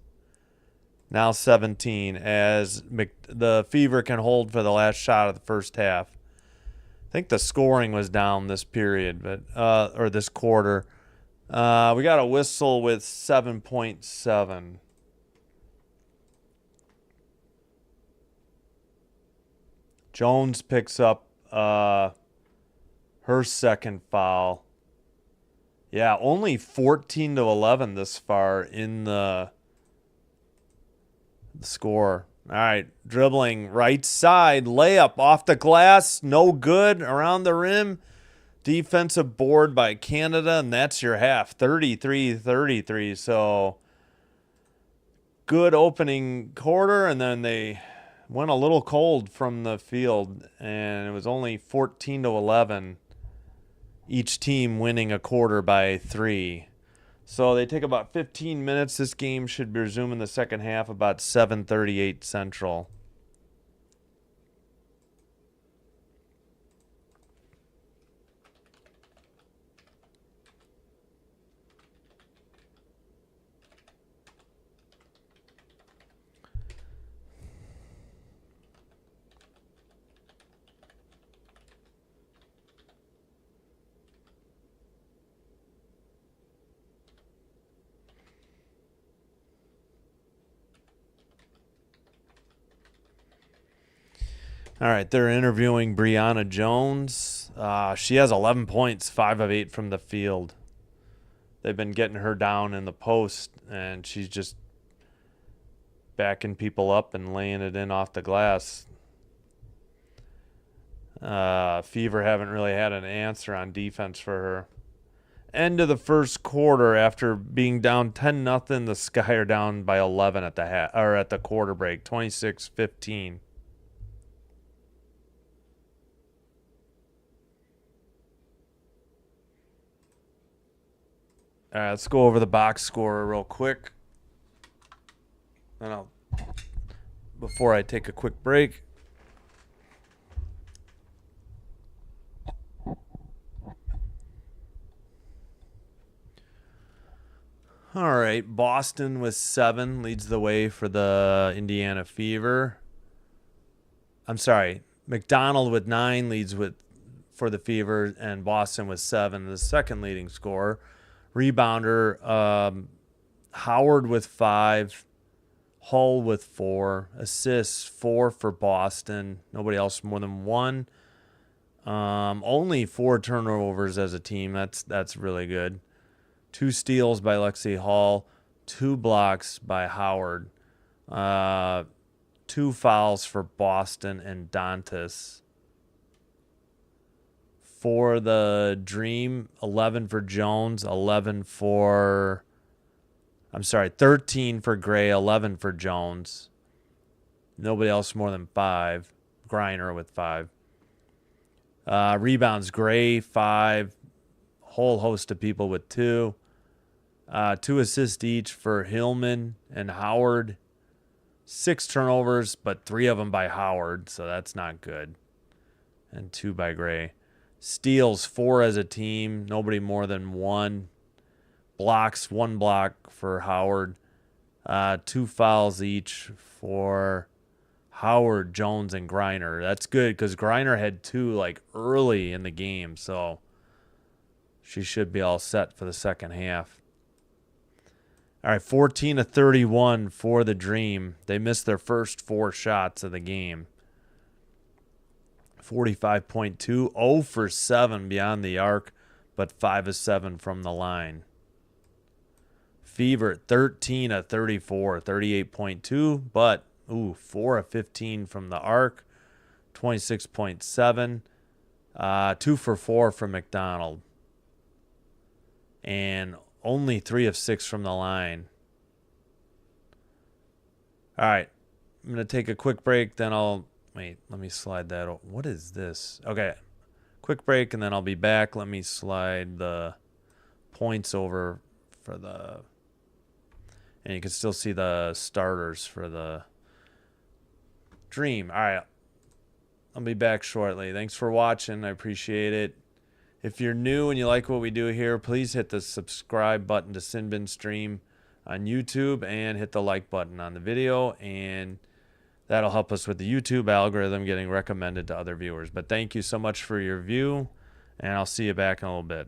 Now 17 as the Fever can hold for the last shot of the first half. I think the scoring was down this period, but or this quarter. We got a whistle with 7.7. Jones picks up her second foul. Yeah, only 14-11 this far in the score. All right, dribbling right side, layup off the glass, no good, around the rim. Defensive board by Canada, and that's your half, 33-33. So good opening quarter, and then they went a little cold from the field, and it was only 14-11. Each team winning a quarter by 3. So they take about 15 minutes. This game should resume in the second half about 7:38 Central. All right, they're interviewing Brianna Jones. She has 11 points, 5 of 8 from the field. They've been getting her down in the post, and she's just backing people up and laying it in off the glass. Fever haven't really had an answer on defense for her. End of the first quarter, after being down 10-0, the Sky are down by 11 at the quarter break, 26-15. All right, let's go over the box score real quick. And before I take a quick break. All right, Boston with 7 leads the way for the Indiana Fever. I'm sorry, McDonald with 9 leads for the Fever, and Boston with 7, the second leading scorer. Rebounder, Howard with 5. Hull with 4. Assists, 4 for Boston. Nobody else more than 1. Only 4 turnovers as a team. That's really good. 2 steals by Lexi Hall. 2 blocks by Howard. 2 fouls for Boston and Dantas. For the Dream, 11 for Jones, 13 for Gray, 11 for Jones. Nobody else more than 5. Griner with 5. Rebounds, Gray, 5. Whole host of people with 2. 2 assists each for Hillman and Howard. 6 turnovers, but 3 of them by Howard, so that's not good. And 2 by Gray. Steals, 4 as a team. Nobody more than 1. Blocks, 1 block for Howard. 2 fouls each for Howard, Jones, and Griner. That's good because Griner had 2 like early in the game, so she should be all set for the second half. All right, 14 of 31 for the Dream. They missed their first 4 shots of the game. 45.2, 0 for 7 beyond the arc, but 5 of 7 from the line. Fever, 13 of 34, 38.2, but 4 of 15 from the arc, 26.7. 2 for 4 from McDonald. And only 3 of 6 from the line. All right, I'm going to take a quick break, then wait, let me slide that. What is this? Okay, quick break, and then I'll be back. Let me slide the points over for the... And you can still see the starters for the Dream. All right, I'll be back shortly. Thanks for watching. I appreciate it. If you're new and you like what we do here, please hit the subscribe button to Sinbin Stream on YouTube and hit the like button on the video, and that'll help us with the YouTube algorithm getting recommended to other viewers. But thank you so much for your view, and I'll see you back in a little bit.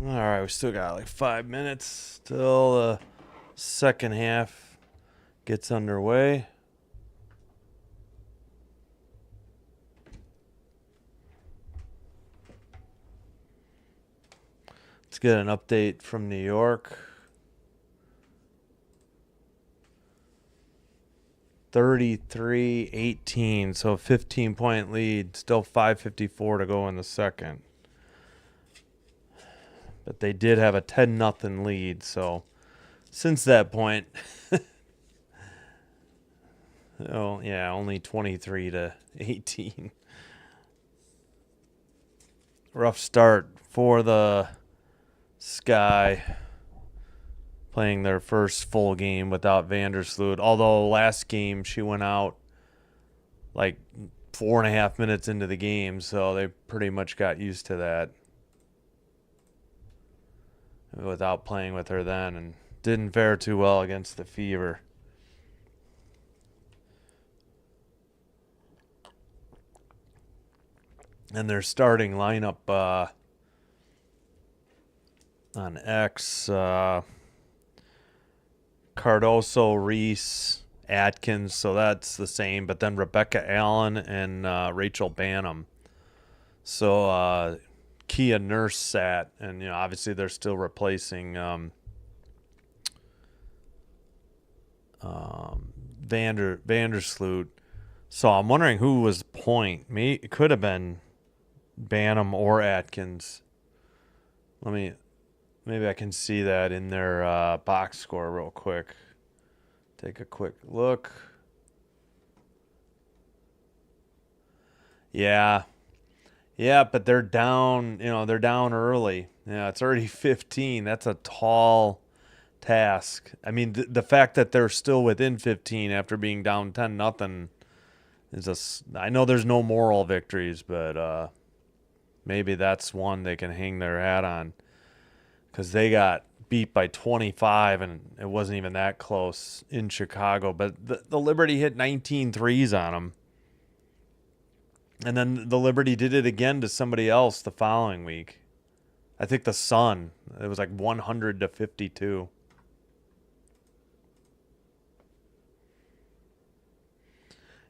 All right, we still got like 5 minutes till the second half gets underway. Let's get an update from New York. 33-18, so 15-point lead. Still 5:54 to go in the second. But they did have a 10-0 lead, so since that point, oh yeah, only 23-18. Rough start for the Sky, playing their first full game without Vandersloot. Although last game she went out like 4.5 minutes into the game, so they pretty much got used to that without playing with her then, and didn't fare too well against the Fever. And their starting lineup on X, Cardoso, Reese, Atkins, so that's the same, but then Rebecca Allen and Rachel Banham. So Kia Nurse sat, and obviously they're still replacing Vandersloot. So I'm wondering who was point. It could have been Banham or Atkins. Maybe I can see that in their box score real quick. Take a quick look. Yeah, but they're down. They're down early. Yeah, it's already 15. That's a tall task. I mean, the fact that they're still within 15 after being down 10-0 is I know there's no moral victories, but maybe that's one they can hang their hat on, because they got beat by 25 and it wasn't even that close in Chicago. But the Liberty hit 19 threes on them. And then the Liberty did it again to somebody else the following week. I think the Sun. It was like 100-52.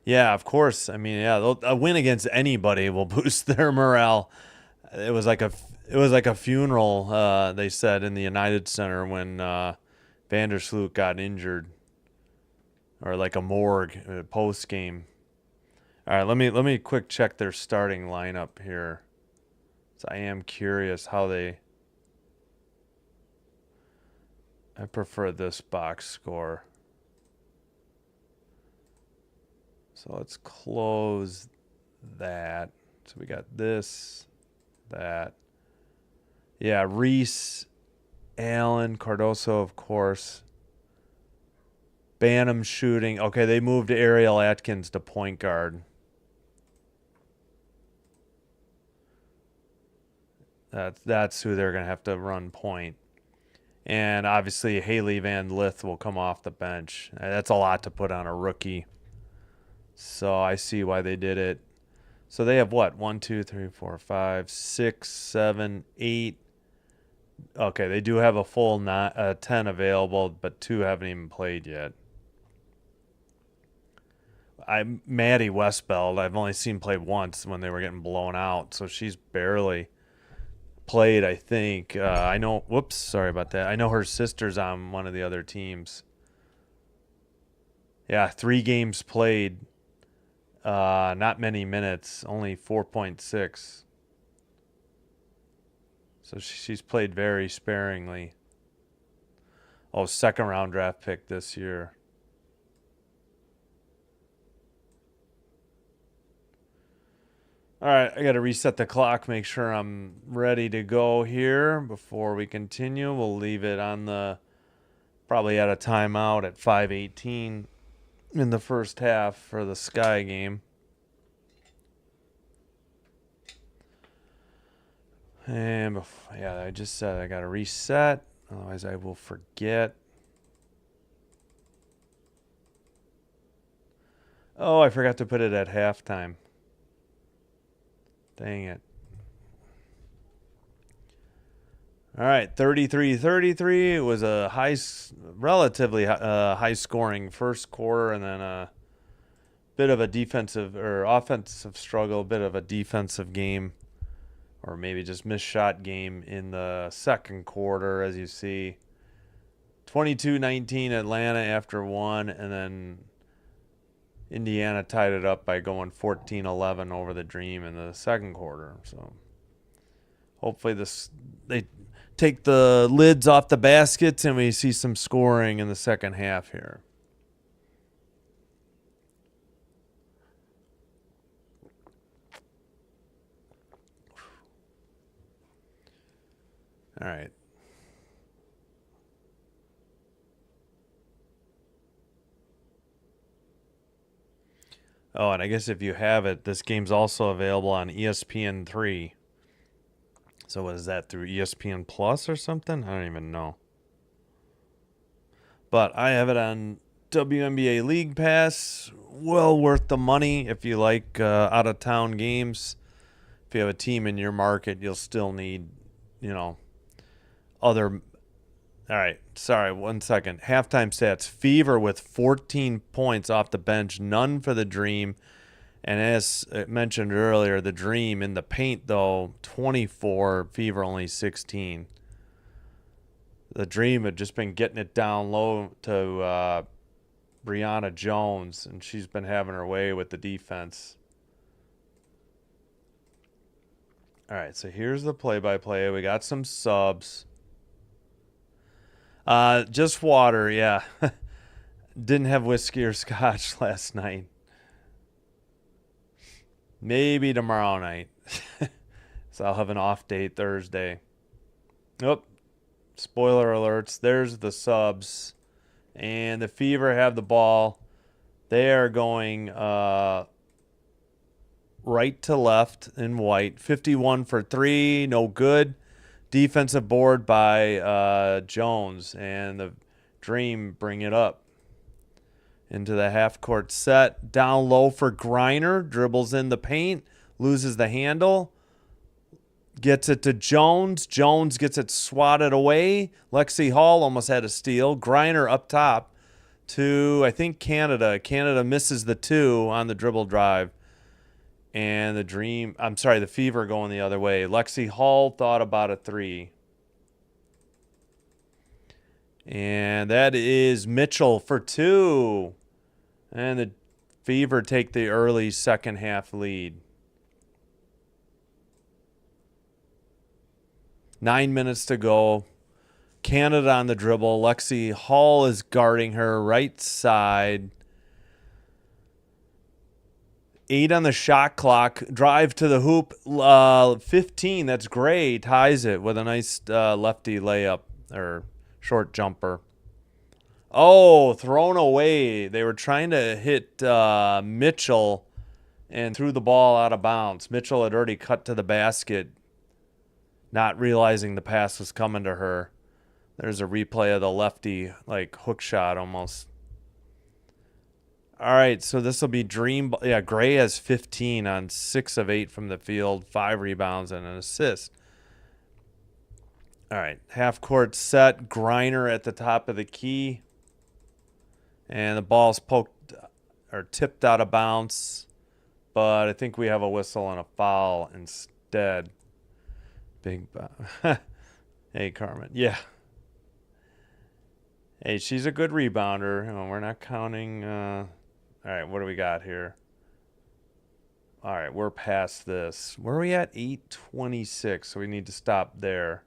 Yeah, of course. I mean, yeah, a win against anybody will boost their morale. It was like a funeral. They said in the United Center when Vandersloot got injured, or like a morgue post game. All right, let me quick check their starting lineup here. So I am curious how they. I prefer this box score. So let's close that. So we got this, that. Yeah, Reese, Allen, Cardoso, of course. Banham shooting. Okay, they moved Ariel Atkins to point guard. That's who they're going to have to run point. And obviously Haley Van Lith will come off the bench. That's a lot to put on a rookie. So I see why they did it. So they have what? 1, 2, 3, 4, 5, 6, 7, 8. Okay, they do have a full 10 available, but 2 haven't even played yet. Maddie Westbeld, I've only seen play once when they were getting blown out, so she's barely played, I think. I know. Whoops, sorry about that. I know her sister's on one of the other teams. Yeah, 3 games played. Not many minutes, only 4.6. So she's played very sparingly. Oh, second round draft pick this year. All right, I got to reset the clock, make sure I'm ready to go here before we continue. We'll leave it on probably at a timeout at 5:18 in the first half for the Sky game. And yeah, I just said I got to reset, otherwise I will forget. Oh, I forgot to put it at halftime. Dang it. All right, 33-33. It was a relatively high scoring first quarter, and then a bit of a defensive or offensive struggle, a bit of a defensive game, or maybe just missed shot game in the second quarter, as you see. 22-19 Atlanta after one, and then Indiana tied it up by going 14-11 over the Dream in the second quarter. So hopefully they take the lids off the baskets and we see some scoring in the second half here. All right. Oh, and I guess if you have it, this game's also available on ESPN3. So what is that, through ESPN Plus or something? I don't even know. But I have it on WNBA League Pass. Well worth the money if you like out-of-town games. If you have a team in your market, you'll still need, other. All right, sorry, 1 second. Halftime stats. Fever with 14 points off the bench, none for the Dream. And as mentioned earlier, the Dream in the paint, though, 24, Fever only 16. The Dream had just been getting it down low to Brianna Jones, and she's been having her way with the defense. All right, so here's the play-by-play. We got some subs. Just water, yeah. Didn't have whiskey or scotch last night. Maybe tomorrow night. So I'll have an off day Thursday. Oh, spoiler alerts. There's the subs. And the Fever have the ball. They are going right to left in white. 51 for 3. No good. Defensive board by Jones. And the Dream bring it up into the half-court set. Down low for Griner. Dribbles in the paint. Loses the handle. Gets it to Jones. Jones gets it swatted away. Lexi Hall almost had a steal. Griner up top to, I think, Canada. Canada misses the 2 on the dribble drive. And the Fever going the other way. Lexi Hall thought about a 3. And that is Mitchell for 2. And the Fever take the early second half lead. 9 minutes to go. Canada on the dribble. Lexi Hall is guarding her right side. 8 on the shot clock. Drive to the hoop. 15. That's Gray. Ties it with a nice lefty layup or short jumper. Oh, thrown away. They were trying to hit Mitchell and threw the ball out of bounds. Mitchell had already cut to the basket, not realizing the pass was coming to her. There's a replay of the lefty, hook shot almost. All right, so this will be Dream. Yeah, Gray has 15 on 6 of 8 from the field, 5 rebounds and an assist. All right, half court set. Griner at the top of the key. And the ball's poked or tipped out of bounds. But I think we have a whistle and a foul instead. Big Hey, Carmen. Yeah. Hey, she's a good rebounder. We're not counting. All right, what do we got here? All right, we're past this. Where are we at? 8:26, so we need to stop there.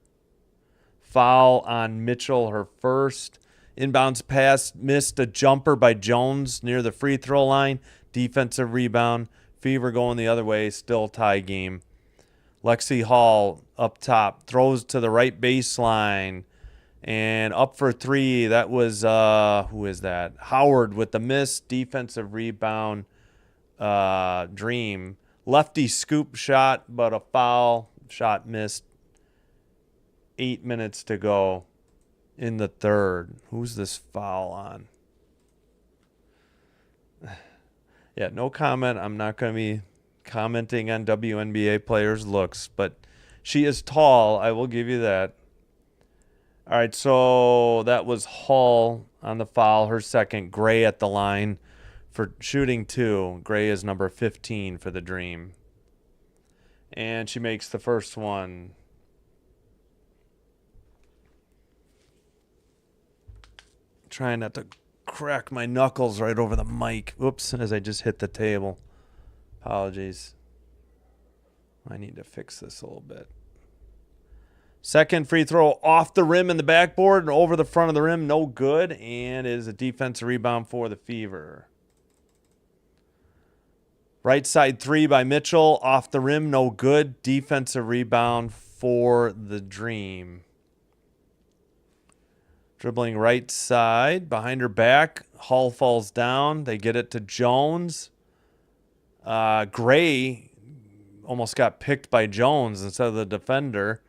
Foul on Mitchell, her first. Inbounds pass, missed a jumper by Jones near the free throw line. Defensive rebound. Fever going the other way, still tie game. Lexi Hall up top, throws to the right baseline. And up for 3, that was, who is that? Howard with the miss, defensive rebound, Dream. Lefty scoop shot, but a foul. Shot missed. 8 minutes to go in the third. Who's this foul on? Yeah, no comment. I'm not going to be commenting on WNBA players' looks, but she is tall. I will give you that. All right, so that was Hall on the foul, her second. Gray at the line for shooting 2. Gray is number 15 for the Dream. And she makes the first one. Trying not to crack my knuckles right over the mic. Oops, as I just hit the table. Apologies. I need to fix this a little bit. Second free throw off the rim in the backboard and over the front of the rim. No good. And it is a defensive rebound for the Fever. Right side 3 by Mitchell. Off the rim. No good. Defensive rebound for the Dream. Dribbling right side. Behind her back. Hall falls down. They get it to Jones. Gray almost got picked by Jones instead of the defender.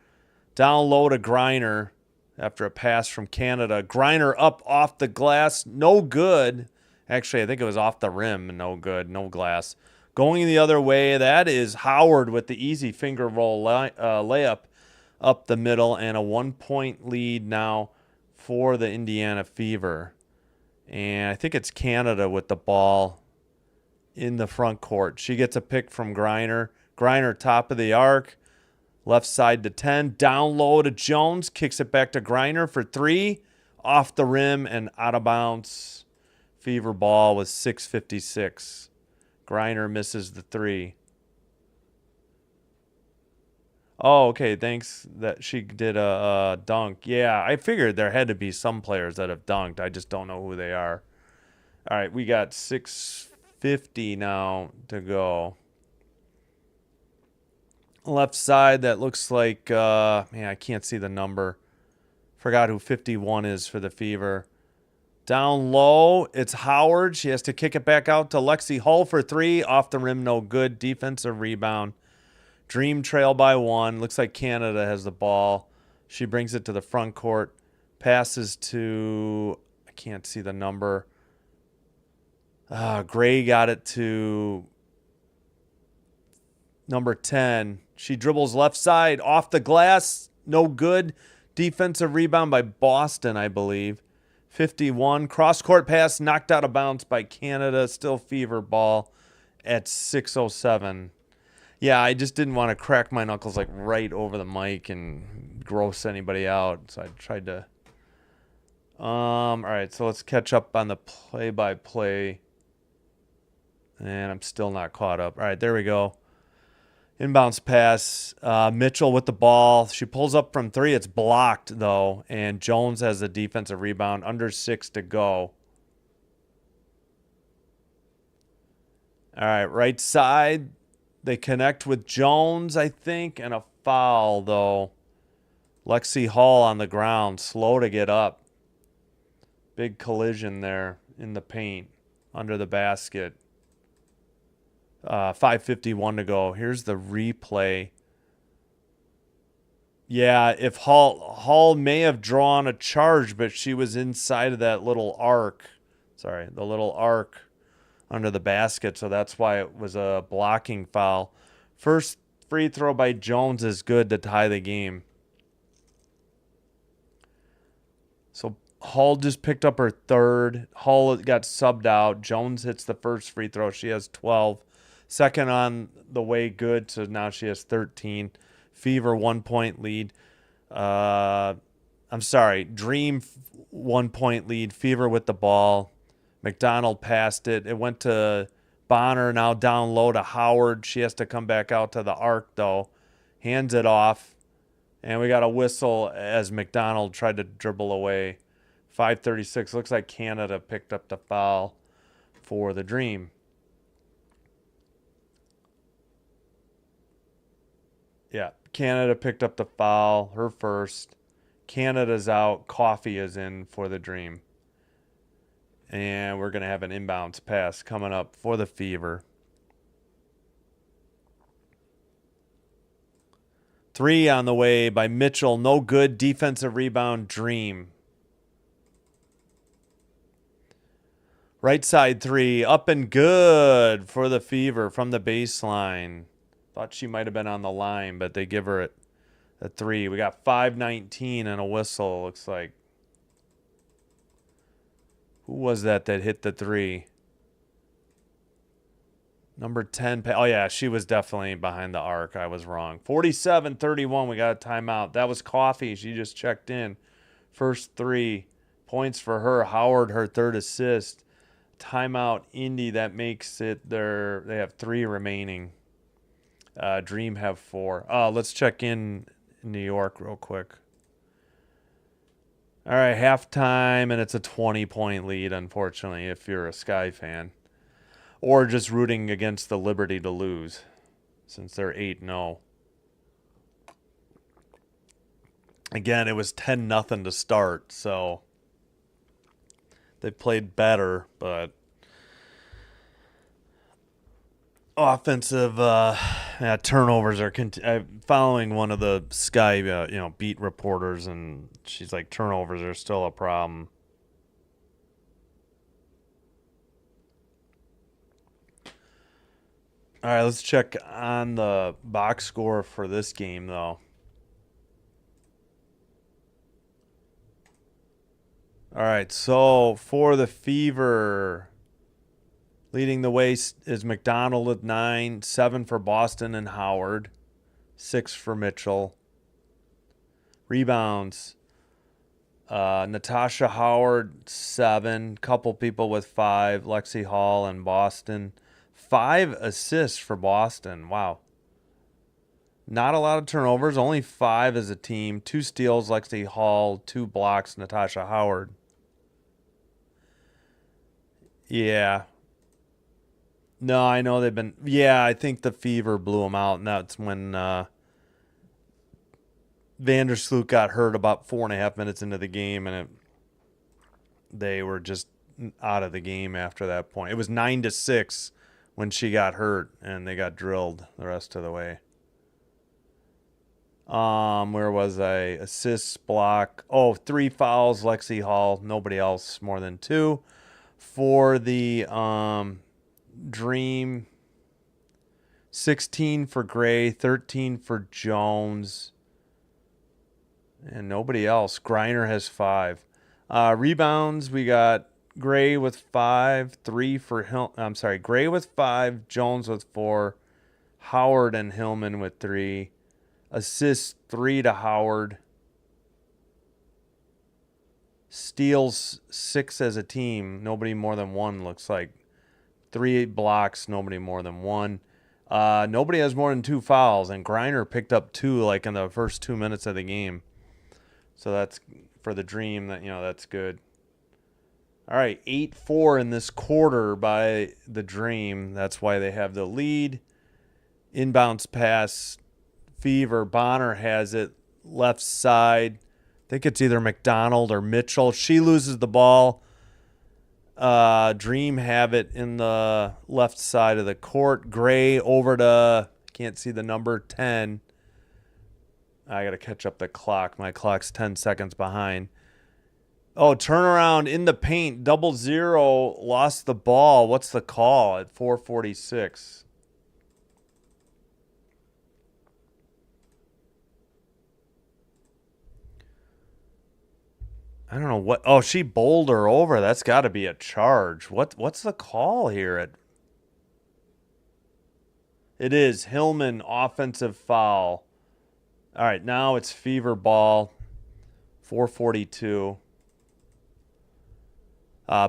Down low to Griner after a pass from Canada. Griner up off the glass. No good. Actually, I think it was off the rim. No good. No glass. Going the other way, that is Howard with the easy finger roll layup up the middle. And a 1-point lead now for the Indiana Fever. And I think it's Canada with the ball in the front court. She gets a pick from Griner. Griner top of the arc. Left side to 10. Down low to Jones. Kicks it back to Griner for 3. Off the rim and out of bounds. Fever ball with 6:56. Griner misses the 3. Oh, okay. Thanks that she did a dunk. Yeah, I figured there had to be some players that have dunked. I just don't know who they are. All right, we got 6:50 now to go. Left side, that looks like, man, I can't see the number. Forgot who 51 is for the Fever. Down low, it's Howard. She has to kick it back out to Lexi Hull for 3. Off the rim, no good. Defensive rebound. Dream trail by 1. Looks like Canada has the ball. She brings it to the front court. Passes to, I can't see the number. Gray got it to number 10. She dribbles left side off the glass. No good. Defensive rebound by Boston, I believe. 51. Cross-court pass knocked out of bounds by Canada. Still Fever ball at 6:07. Yeah, I just didn't want to crack my knuckles like right over the mic and gross anybody out. So I tried to. All right, so let's catch up on the play-by-play. And I'm still not caught up. All right, there we go. Inbounds pass. Mitchell with the ball. She pulls up from 3. It's blocked, though. And Jones has the defensive rebound. Under 6 to go. All right, right side. They connect with Jones, I think. And a foul, though. Lexi Hall on the ground. Slow to get up. Big collision there in the paint. Under the basket. 5:51 to go. Here's the replay. Yeah, if Hall may have drawn a charge, but she was inside of that little arc. Sorry, the little arc under the basket, so that's why it was a blocking foul. First free throw by Jones is good to tie the game. So Hall just picked up her 3rd. Hall got subbed out. Jones hits the first free throw. She has 12. Second on the way, good. So now she has 13. Fever 1-point lead. I'm sorry. Dream 1-point lead. Fever with the ball. McDonald passed it. It went to Bonner. Now down low to Howard. She has to come back out to the arc, though. Hands it off. And we got a whistle as McDonald tried to dribble away. 5:36. Looks like Canada picked up the foul for the Dream. Yeah, Canada picked up the foul, her first. Canada's out. Coffee is in for the Dream. And we're going to have an inbounds pass coming up for the Fever. 3 on the way by Mitchell. No good. Defensive rebound, Dream. Right side 3. Up and good for the Fever from the baseline. Thought she might have been on the line, but they give her it The 3. We got 5:19 and a whistle, looks like. Who was that hit the 3? Number 10. Oh, yeah, she was definitely behind the arc. I was wrong. 47-31. We got a timeout. That was Coffee. She just checked in. First 3 points for her. Howard, her 3rd assist. Timeout, Indy. That makes it they have 3 remaining. Dream have 4. Let's check in New York real quick. All right, halftime, and it's a 20-point lead, unfortunately, if you're a Sky fan. Or just rooting against the Liberty to lose, since they're 8-0. Again, it was 10-0 to start, so they played better, but offensive turnovers are following one of the Sky beat reporters, and she's like, turnovers are still a problem. All right, let's check on the box score for this game, though. All right, so for the Fever, leading the way is McDonald with 9, 7 for Boston and Howard, 6 for Mitchell. Rebounds, Natasha Howard, 7, couple people with 5, Lexi Hall and Boston. 5 assists for Boston. Wow. Not a lot of turnovers, only 5 as a team. 2 steals, Lexi Hall, 2 blocks, Natasha Howard. Yeah. No, I know they've been... Yeah, I think the Fever blew them out, and that's when Vandersloot got hurt about 4.5 minutes into the game, and they were just out of the game after that point. It was 9-6 when she got hurt, and they got drilled the rest of the way. Where was I? Assists, block. 3 fouls, Lexi Hall. Nobody else more than 2. For the Dream, 16 for Gray, 13 for Jones, and nobody else. Griner has 5. Rebounds, we got Gray with 5, 3 for Gray with 5, Jones with 4, Howard and Hillman with 3. Assists, 3 to Howard. Steals, 6 as a team. Nobody more than 1, looks like. 3 blocks, nobody more than 1. Nobody has more than 2 fouls, and Griner picked up 2 like in the first 2 minutes of the game. So that's for the Dream. That's good. All right, 8-4 in this quarter by the Dream. That's why they have the lead. Inbounds pass. Fever. Bonner has it. Left side. I think it's either McDonald or Mitchell. She loses the ball. Dream have it in the left side of the court. Gray over to, can't see the number, 10. I got to catch up the clock. My clock's 10 seconds behind. Turnaround in the paint. 0-0. Lost the ball. What's the call at 4:46? I don't know what. She bowled her over. That's got to be a charge. What's the call here? It is Hillman offensive foul. All right, now it's Fever ball. 4:42.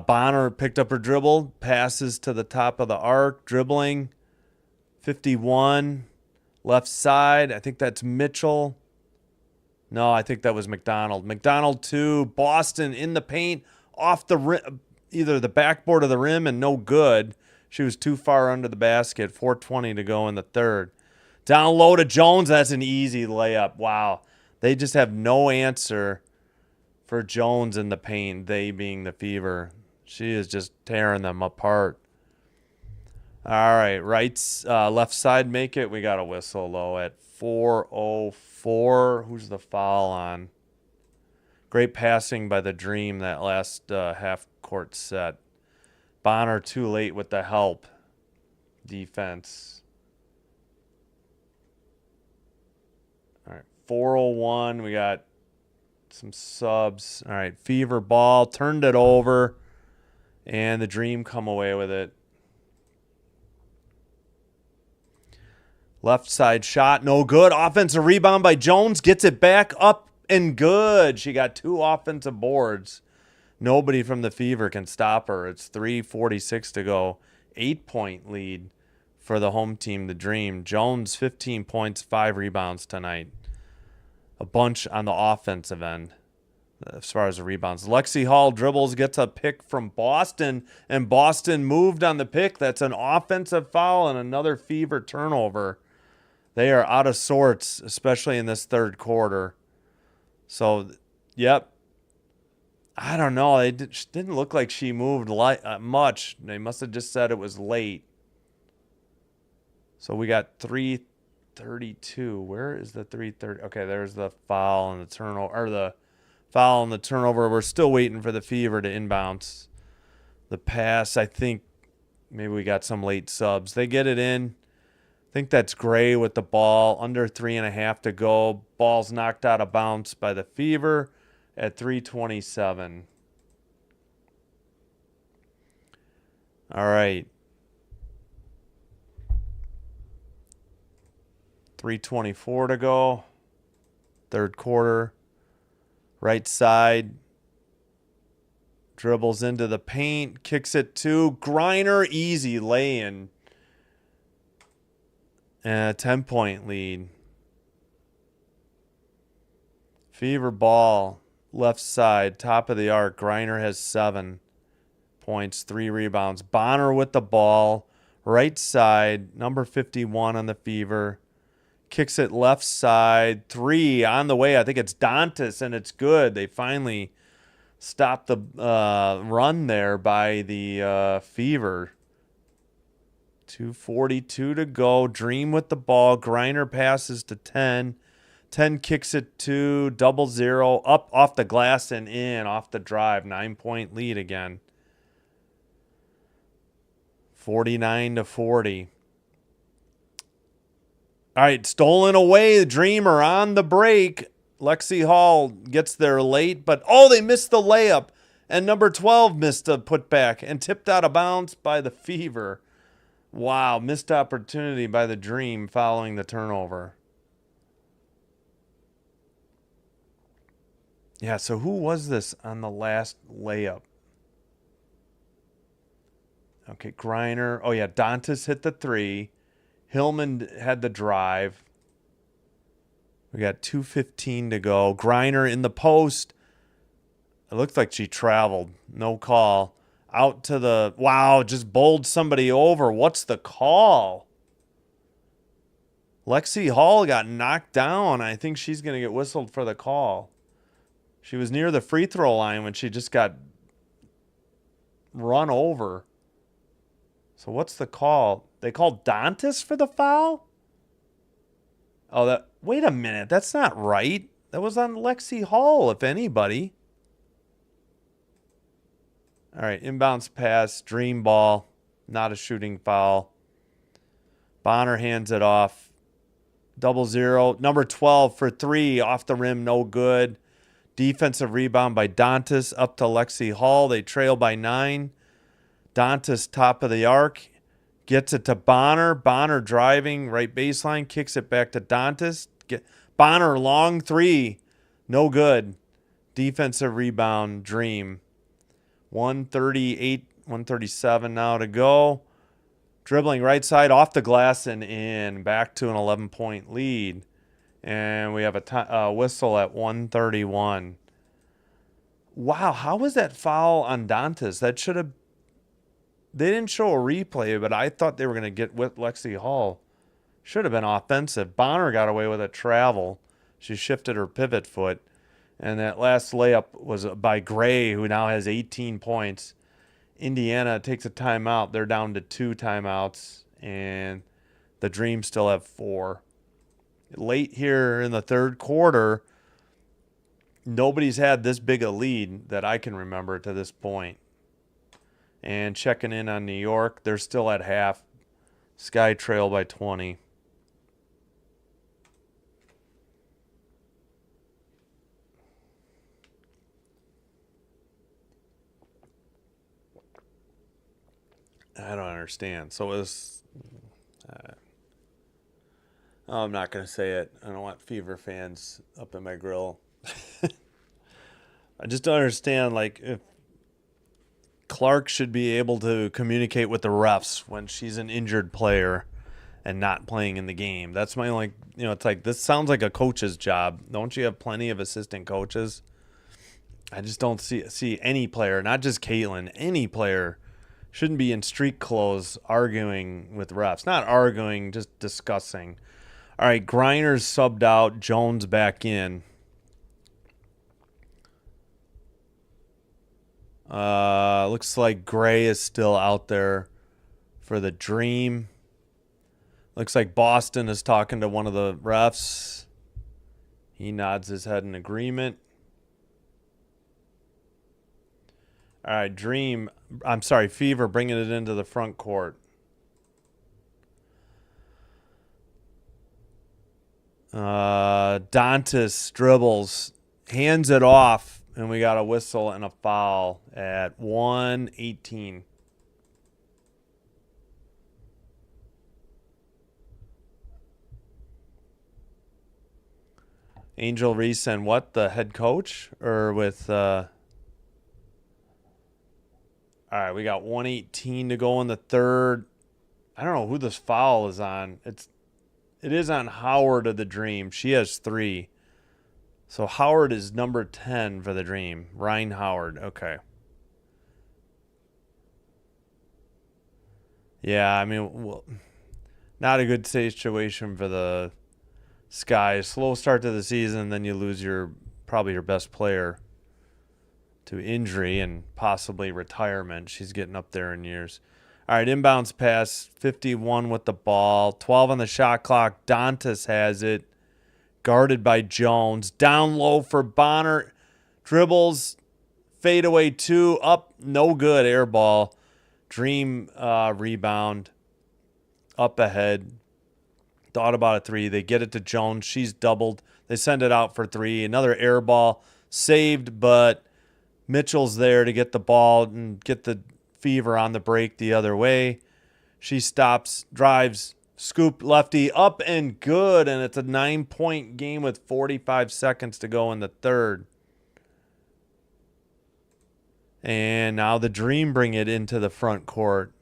Bonner picked up her dribble, passes to the top of the arc, dribbling. 51, left side. I think that's Mitchell. No, I think that was McDonald. McDonald 2, Boston in the paint, off the rim, either the backboard of the rim, and no good. She was too far under the basket. 4:20 to go in the third. Down low to Jones. That's an easy layup. Wow. They just have no answer for Jones in the paint, they being the Fever. She is just tearing them apart. All right, left side make it. We got a whistle, though, at 4:04. Who's the foul on? Great passing by the Dream that last half-court set. Bonner too late with the help defense. All right, 4:01. We got some subs. All right, Fever ball. Turned it over. And the Dream come away with it. Left side shot, no good. Offensive rebound by Jones. Gets it back up and good. She got 2 offensive boards. Nobody from the Fever can stop her. It's 3:46 to go. 8-point lead for the home team, the Dream. Jones, 15 points, 5 rebounds tonight. A bunch on the offensive end as far as the rebounds. Lexi Hall dribbles, gets a pick from Boston, and Boston moved on the pick. That's an offensive foul and another Fever turnover. They are out of sorts, especially in this third quarter. So, yep. I don't know. It didn't look like she moved much. They must have just said it was late. So we got 3:32. Where is the 3:30? Okay, there's the foul and the turnover, or the foul and the turnover. We're still waiting for the Fever to inbounce. The pass, I think maybe we got some late subs. They get it in. I think that's Gray with the ball. Under 3.5 to go. Ball's knocked out of bounds by the Fever at 3:27. All right. 3:24 to go. Third quarter. Right side. Dribbles into the paint. Kicks it to Griner. Easy lay-in. And a 10-point lead. Fever ball. Left side. Top of the arc. Griner has 7 points. 3 rebounds. Bonner with the ball. Right side. Number 51 on the Fever. Kicks it left side. 3 on the way. I think it's Dantas, and it's good. They finally stopped the run there by the Fever. 2:42 to go. Dream with the ball. Griner passes to 10. 10 kicks it to 0-0. Up off the glass and in off the drive. 9-point lead again. 49-40. All right, stolen away. The Dream are on the break. Lexi Hall gets there late, but they missed the layup. And number 12 missed a putback and tipped out of bounds by the Fever. Wow, missed opportunity by the Dream following the turnover. Yeah, so who was this on the last layup? Okay, Griner. Oh, yeah, Dantas hit the 3. Hillman had the drive. We got 2:15 to go. Griner in the post. It looked like she traveled. No call. Out to the... Wow, just bowled somebody over. What's the call? Lexi Hall got knocked down. I think she's going to get whistled for the call. She was near the free throw line when she just got run over. So what's the call? They called Dantas for the foul? Wait a minute. That's not right. That was on Lexi Hall, if anybody. All right, inbounds pass, Dream ball, not a shooting foul. Bonner hands it off. 0-0. Number 12 for 3, off the rim, no good. Defensive rebound by Dantas up to Lexi Hall. They trail by 9. Dantas top of the arc. Gets it to Bonner. Bonner driving, right baseline, kicks it back to Dantas. Bonner, long 3. No good. Defensive rebound, Dream. 138, 137 now to go. Dribbling right side off the glass and in. Back to an 11-point lead. And we have a whistle at 1:31. Wow, how was that foul on Dantas? That should have... They didn't show a replay, but I thought they were going to get with Lexi Hall. Should have been offensive. Bonner got away with a travel. She shifted her pivot foot. And that last layup was by Gray, who now has 18 points. Indiana takes a timeout. They're down to 2 timeouts. And the Dream still have 4. Late here in the third quarter, nobody's had this big a lead that I can remember to this point. And checking in on New York, they're still at half. Sky trail by 20. I don't understand. So it was. Oh, I'm not gonna say it. I don't want Fever fans up in my grill. I just don't understand. Like, if Clark should be able to communicate with the refs when she's an injured player and not playing in the game. That's my only. It's like this sounds like a coach's job. Don't you have plenty of assistant coaches? I just don't see any player, not just Caitlin, any player shouldn't be in street clothes arguing with refs. Not arguing, just discussing. All right, Griner's subbed out, Jones back in. Looks like Gray is still out there for the Dream. Looks like Boston is talking to one of the refs. He nods his head in agreement. All right, Fever bringing it into the front court. Dantas dribbles, hands it off, and we got a whistle and a foul at 1:18. Angel Reese and what, the head coach? Or with all right, we got 1:18 to go in the third. I don't know who this foul is on. It is on Howard of the Dream. She has 3. So Howard is number 10 for the Dream. Ryan Howard. Okay. Yeah, I mean, well, not a good situation for the Sky. Slow start to the season, then you lose probably your best player to injury and possibly retirement. She's getting up there in years. All right, inbounds pass, 51 with the ball, 12 on the shot clock. Dantas has it, guarded by Jones. Down low for Bonner, dribbles, fadeaway 2, up, no good, air ball. Dream rebound, up ahead. Thought about a 3. They get it to Jones. She's doubled. They send it out for 3. Another air ball, saved, but Mitchell's there to get the ball and get the Fever on the break the other way. She stops, drives, scoop lefty, up and good, and it's a 9-point game with 45 seconds to go in the third. And now the Dream bring it into the front court.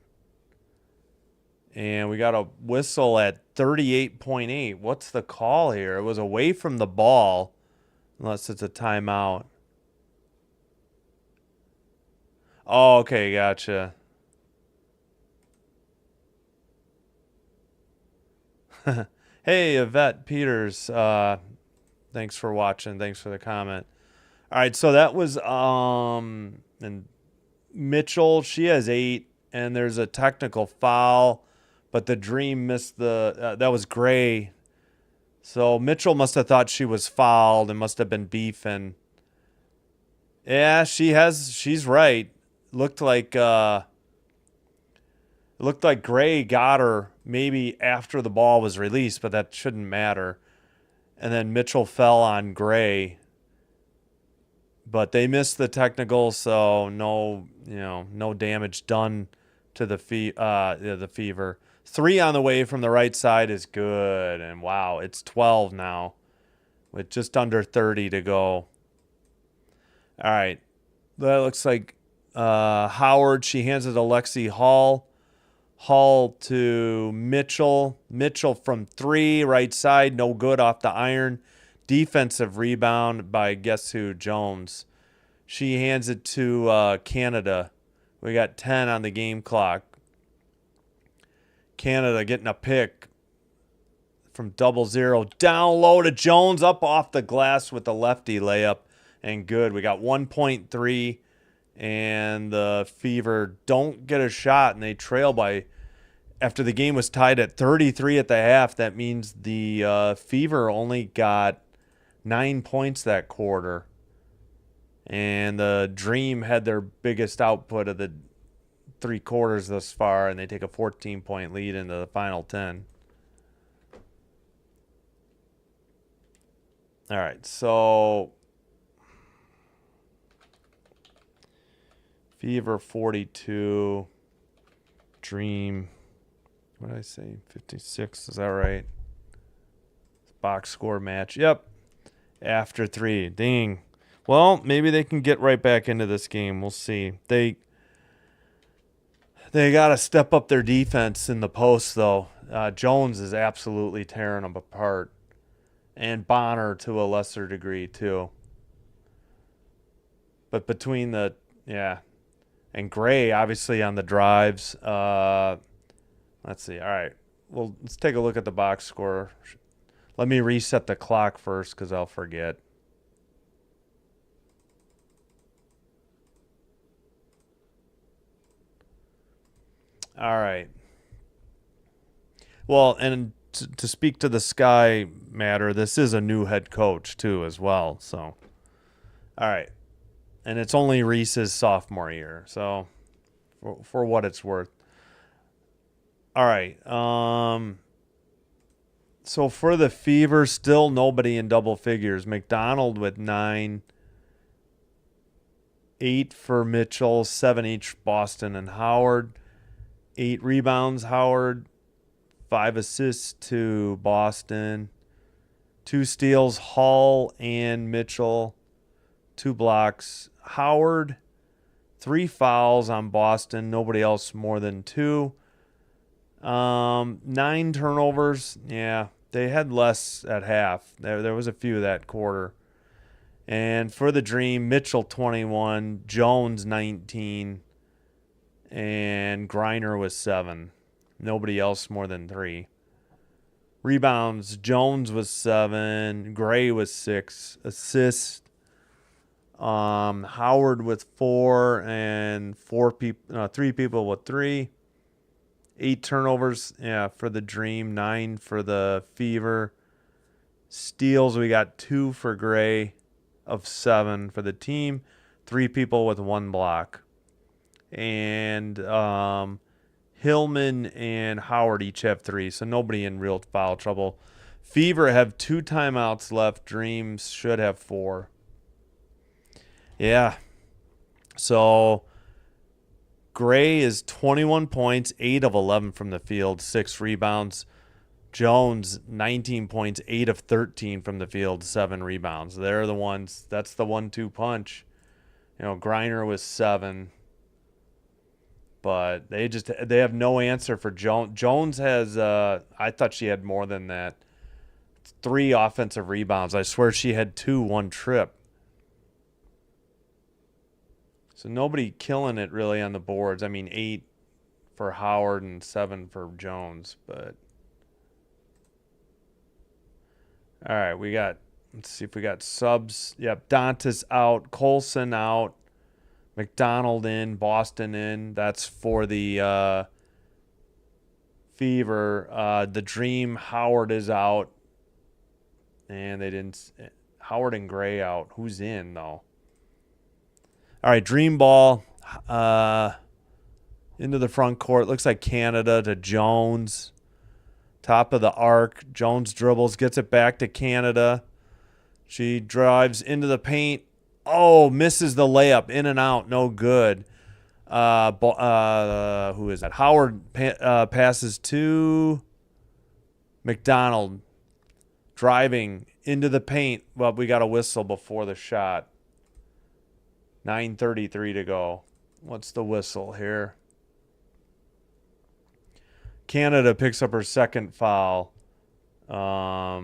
And we got a whistle at 38.8. What's the call here? It was away from the ball, unless it's a timeout. Oh, okay, gotcha. Hey, Yvette Peters. Thanks for watching. Thanks for the comment. All right, so that was and Mitchell. She has 8, and there's a technical foul, but the Dream missed the. That was Gray. So Mitchell must have thought she was fouled and must have been beefing. Yeah, she's right. Looked like Gray got her maybe after the ball was released, but that shouldn't matter. And then Mitchell fell on Gray, but they missed the technical, so no damage done to the Fever. 3 on the way from the right side is good, and wow, it's 12 now with just under 30 to go. All right, that looks like Howard. She hands it to Lexi Hall. Hall to Mitchell. Mitchell from 3, right side, no good off the iron. Defensive rebound by guess who? Jones. She hands it to Canada. We got 10 on the game clock. Canada getting a pick from 0-0. Down low to Jones, up off the glass with the lefty layup, and good. We got 1.3. And the Fever don't get a shot, and they trail by, after the game was tied at 33 at the half, that means the Fever only got 9 points that quarter. And the Dream had their biggest output of the 3 quarters thus far, and they take a 14-point lead into the final 10. All right, so Fever 42, Dream. What did I say? 56. Is that right? Box score match. Yep. After 3. Ding. Well, maybe they can get right back into this game. We'll see. They got to step up their defense in the post, though. Jones is absolutely tearing them apart. And Bonner to a lesser degree, too. But between the, yeah. And Gray, obviously, on the drives. Let's see. All right. Well, let's take a look at the box score. Let me reset the clock first because I'll forget. All right. Well, and to speak to the Sky matter, this is a new head coach, too, as well. So, all right. And it's only Reese's sophomore year. So, for what it's worth. All right. So for the Fever, still nobody in double figures. McDonald with 9, 8 for Mitchell, 7 each Boston and Howard, 8 rebounds Howard, 5 assists to Boston, 2 steals Hall and Mitchell, 2 blocks Howard, 3 fouls on Boston, nobody else more than 2. 9 turnovers. Yeah, they had less at half. There was a few that quarter. And for the Dream, Mitchell 21, Jones 19, and Griner was 7. Nobody else more than 3. Rebounds, Jones was 7, Gray was 6, assists, Howard with 4, and 3 people with 3. 8 turnovers, yeah, for the Dream, 9 for the Fever. Steals, we got 2 for Gray of 7 for the team. 3 people with 1 block. And Hillman and Howard each have 3, so nobody in real foul trouble. Fever have 2 timeouts left. Dreams should have 4. Yeah. So Gray is 21 points, 8 of 11 from the field, 6 rebounds. Jones, 19 points, 8 of 13 from the field, 7 rebounds. They're the ones. That's the 1-2 punch. You know, Griner was 7. But they have no answer for Jones. Jones has, I thought she had more than that. 3 offensive rebounds. I swear she had 2 one trip. So nobody killing it really on the boards. I mean, 8 for Howard and 7 for Jones. But all right, let's see if we got subs. Yep, Dantas out, Colson out, McDonald in, Boston in. That's for the Fever. The Dream, Howard is out. And they didn't. Howard and Gray out. Who's in, though? All right, Dream ball into the front court. Looks like Canada to Jones. Top of the arc. Jones dribbles, gets it back to Canada. She drives into the paint. Oh, misses the layup. In and out. No good. Who is that? Howard passes to McDonald. Driving into the paint. Well, we got a whistle before the shot. 9:33 to go. What's the whistle here? Canada picks up her second foul. Are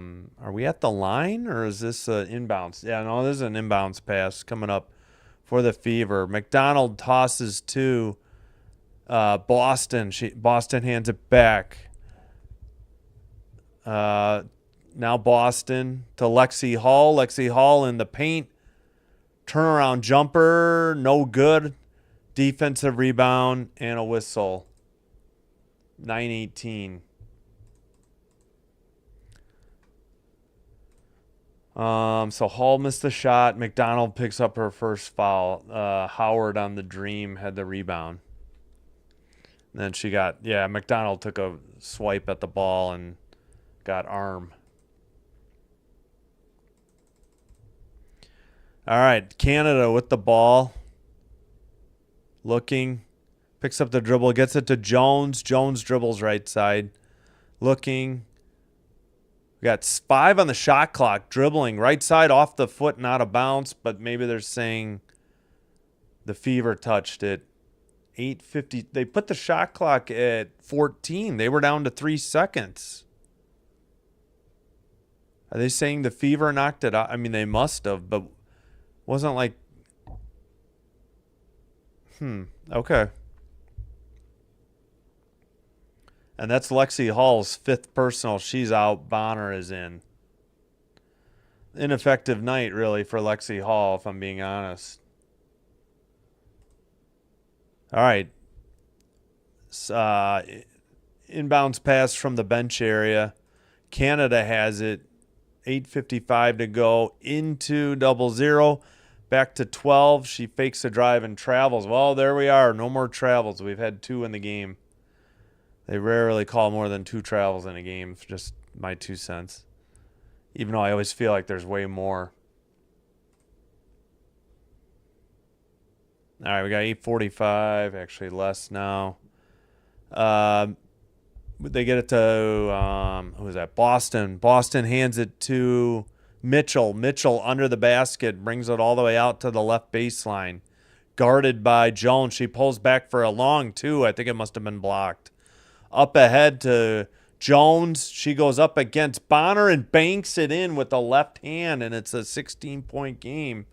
we at the line or is this an inbounds? Yeah, no, this is an inbounds pass coming up for the Fever. McDonald tosses to Boston. Boston hands it back. Now Boston to Lexi Hall. Lexi Hall in the paint. Turnaround jumper, no good. Defensive rebound and a whistle. 9:18. So Hall missed the shot. McDonald picks up her first foul. Howard on the Dream had the rebound. And then McDonald took a swipe at the ball and got arm. All right, Canada with the ball. Looking. Picks up the dribble, gets it to Jones. Jones dribbles right side. Looking. We got 5 on the shot clock. Dribbling right side off the foot, not a bounce, but maybe they're saying the Fever touched it. 8:50. They put the shot clock at 14. They were down to 3 seconds. Are they saying the Fever knocked it out? I mean, they must have, but wasn't like... Okay. And that's Lexi Hall's 5th personal. She's out. Bonner is in. Ineffective night, really, for Lexi Hall, if I'm being honest. All right. Inbounds pass from the bench area. Canada has it. 8:55 to go into 0-0. Back to 12. She fakes a drive and travels. Well, there we are. No more travels. We've had 2 in the game. They rarely call more than 2 travels in a game. Just my 2 cents. Even though I always feel like there's way more. All right, we got 8:45. Actually, less now. They get it to, who is that? Boston. Boston hands it to Mitchell. Mitchell under the basket, brings it all the way out to the left baseline. Guarded by Jones. She pulls back for a long two. I think it must have been blocked. Up ahead to Jones. She goes up against Bonner and banks it in with the left hand, and it's a 16-point game.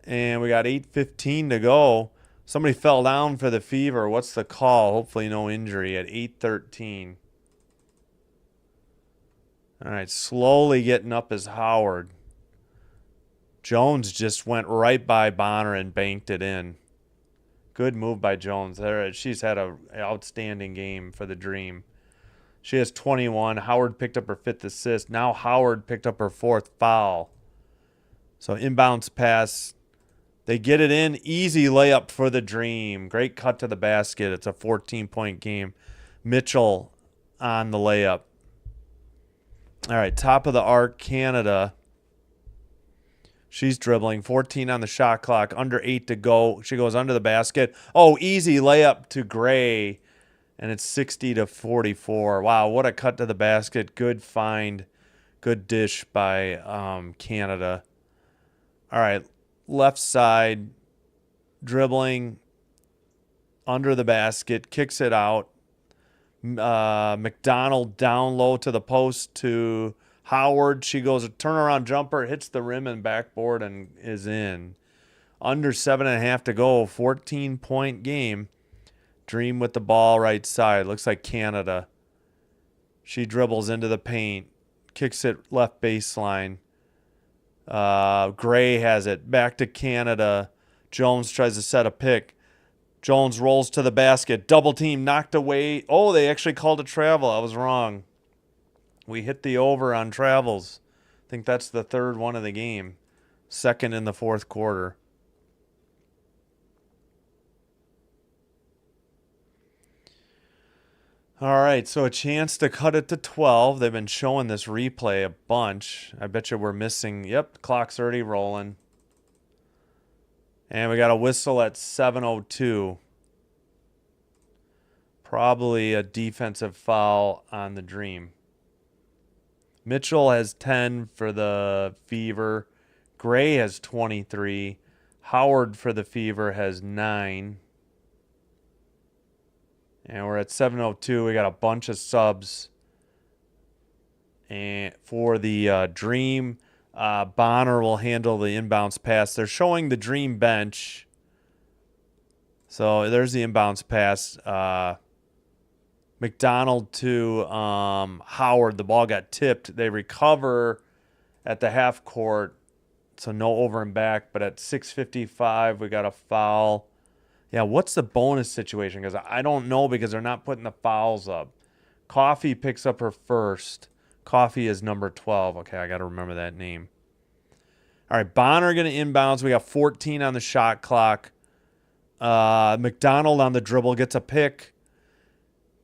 And we got 8:15 to go. Somebody fell down for the Fever. What's the call? Hopefully no injury at 8:13. All right, slowly getting up is Howard. Jones just went right by Bonner and banked it in. Good move by Jones. She's had an outstanding game for the Dream. She has 21. Howard picked up her 5th assist. Now Howard picked up her 4th foul. So inbounds pass. They get it in. Easy layup for the Dream. Great cut to the basket. It's a 14-point game. Mitchell on the layup. All right, top of the arc, Canada. She's dribbling. 14 on the shot clock. Under 8 to go. She goes under the basket. Oh, easy layup to Gray. And it's 60-44. Wow, what a cut to the basket. Good find. Good dish by Canada. All right. Left side, dribbling under the basket, kicks it out. McDonald down low to the post to Howard. She goes a turnaround jumper, hits the rim and backboard, and is in. Under 7.5 to go, 14-point game. Dream with the ball right side. Looks like Canada. She dribbles into the paint, kicks it left baseline. Gray has it. Back to Canada. Jones tries to set a pick. Jones rolls to the basket. Double team knocked away. Oh, they actually called a travel. I was wrong. We hit the over on travels. I think that's the 3rd one of the game. 2nd in the 4th quarter. All right, so a chance to cut it to 12. They've been showing this replay a bunch. I bet you we're missing. Yep, clock's already rolling. And we got a whistle at 7:02. Probably a defensive foul on the Dream. Mitchell has 10 for the Fever. Gray has 23. Howard for the Fever has 9. And we're at 7:02. We got a bunch of subs. And for the Dream, Bonner will handle the inbounds pass. They're showing the Dream bench. So there's the inbounds pass. McDonald to Howard. The ball got tipped. They recover at the half court. So no over and back. But at 6:55, we got a foul. Yeah, what's the bonus situation? Because I don't know because they're not putting the fouls up. Coffee picks up her 1st. Coffee is number 12. Okay, I got to remember that name. All right, Bonner going to inbounds. We got 14 on the shot clock. McDonald on the dribble gets a pick.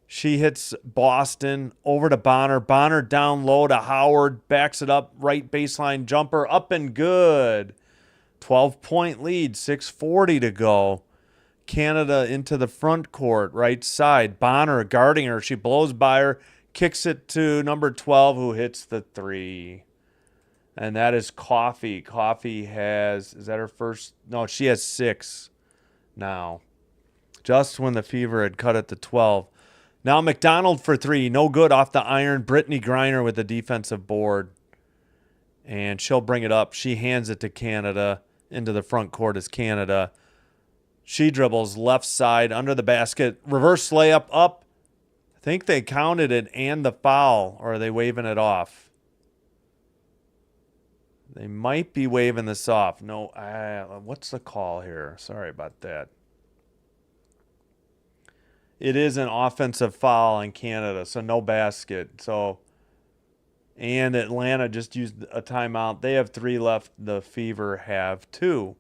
She hits Boston over to Bonner. Bonner down low to Howard. Backs it up. Right baseline jumper. Up and good. 12-point lead. 6:40 to go. Canada into the front court, right side. Bonner guarding her. She blows by her, kicks it to number 12, who hits the three. And that is Coffee. Coffee has, is that her first? No, she has 6 now. Just when the Fever had cut it to 12. Now McDonald for 3. No good off the iron. Brittany Griner with the defensive board. And she'll bring it up. She hands it to Canada. Into the front court is Canada. She dribbles left side under the basket. Reverse layup up. I think they counted it and the foul. Or are they waving it off? They might be waving this off. No, what's the call here? Sorry about that. It is an offensive foul in Canada, so no basket. And Atlanta just used a timeout. They have 3 left. The Fever have 2.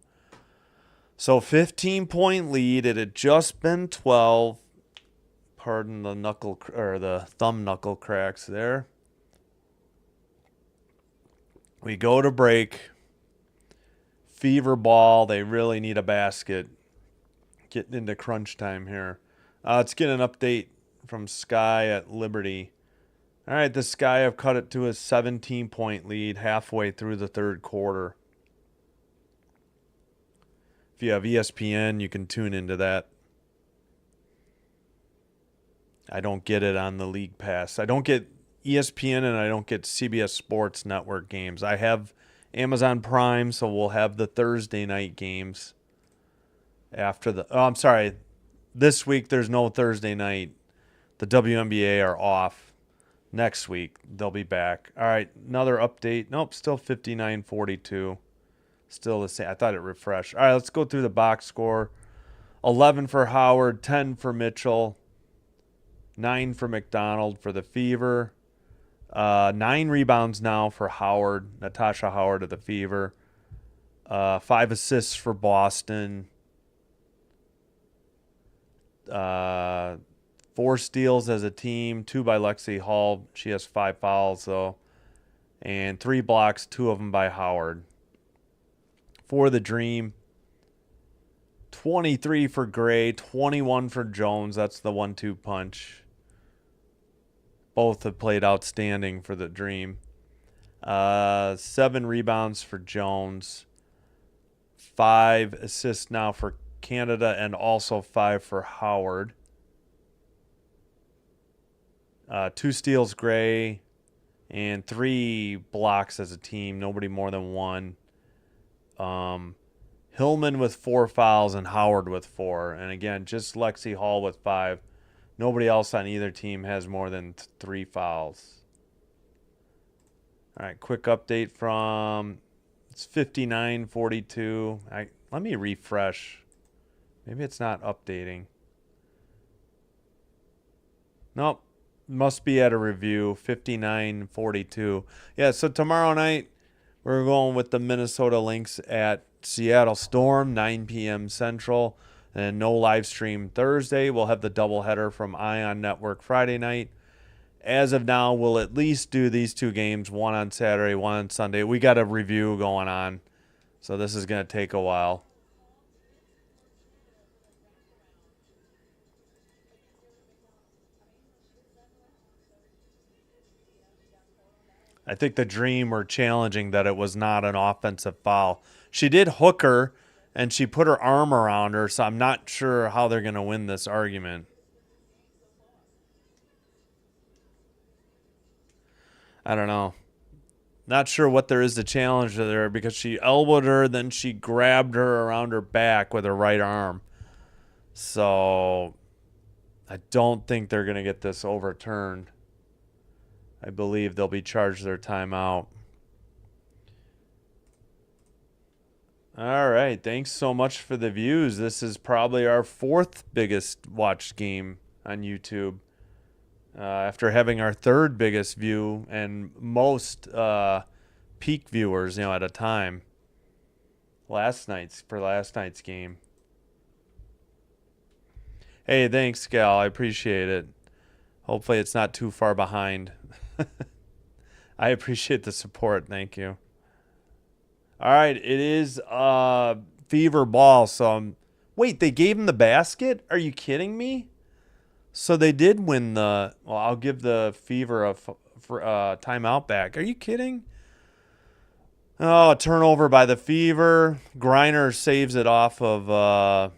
So 15-point lead. It had just been 12. Pardon the the thumb knuckle cracks there. We go to break. Fever ball. They really need a basket. Getting into crunch time here. Let's get an update from Sky at Liberty. All right, the Sky have cut it to a 17-point lead halfway through the third quarter. If you have ESPN, you can tune into that. I don't get it on the League Pass. I don't get ESPN and I don't get CBS Sports Network games. I have Amazon Prime, so we'll have the Thursday night games after the... Oh, I'm sorry. This week there's no Thursday night. The WNBA are off. Next week they'll be back. All right, another update. Nope, still 59-42. Still the same. I thought it refreshed. All right, let's go through the box score. 11 for Howard, 10 for Mitchell, 9 for McDonald for the Fever. 9 rebounds now for Howard, Natasha Howard of the Fever. 5 assists for Boston. 4 steals as a team, 2 by Lexi Hall. She has 5 fouls, though. And 3 blocks, 2 of them by Howard. For the Dream, 23 for Gray, 21 for Jones. That's the 1-2 punch. Both have played outstanding for the Dream. 7 rebounds for Jones. 5 assists now for Canada and also 5 for Howard. 2 steals Gray and 3 blocks as a team. Nobody more than 1. Hillman with 4 fouls and Howard with 4. And again, just Lexi Hall with 5. Nobody else on either team has more than 3 fouls. All right, quick update from... It's 59-42. Let me refresh. Maybe it's not updating. Nope. Must be at a review. 59-42. Yeah, so tomorrow night, we're going with the Minnesota Lynx at Seattle Storm, 9 p.m. Central. And no live stream Thursday. We'll have the doubleheader from Ion Network Friday night. As of now, we'll at least do these 2 games, one on Saturday, one on Sunday. We got a review going on, so this is going to take a while. I think the Dream were challenging that it was not an offensive foul. She did hook her, and she put her arm around her, so I'm not sure how they're going to win this argument. I don't know. Not sure what there is to challenge there because she elbowed her, then she grabbed her around her back with her right arm. So I don't think they're going to get this overturned. I believe they'll be charged their timeout. All right. Thanks so much for the views. This is probably our 4th biggest watched game on YouTube. After having our 3rd biggest view and most peak viewers, at a time. Last night's game. Hey, thanks, Gal. I appreciate it. Hopefully it's not too far behind. I appreciate the support. Thank you. All right, it is Fever ball, so I'm Wait, they gave him the basket? Are you kidding me? So they did win the. Well, I'll give the Fever a timeout back. Are you kidding? Oh, turnover by the Fever. Griner saves it off of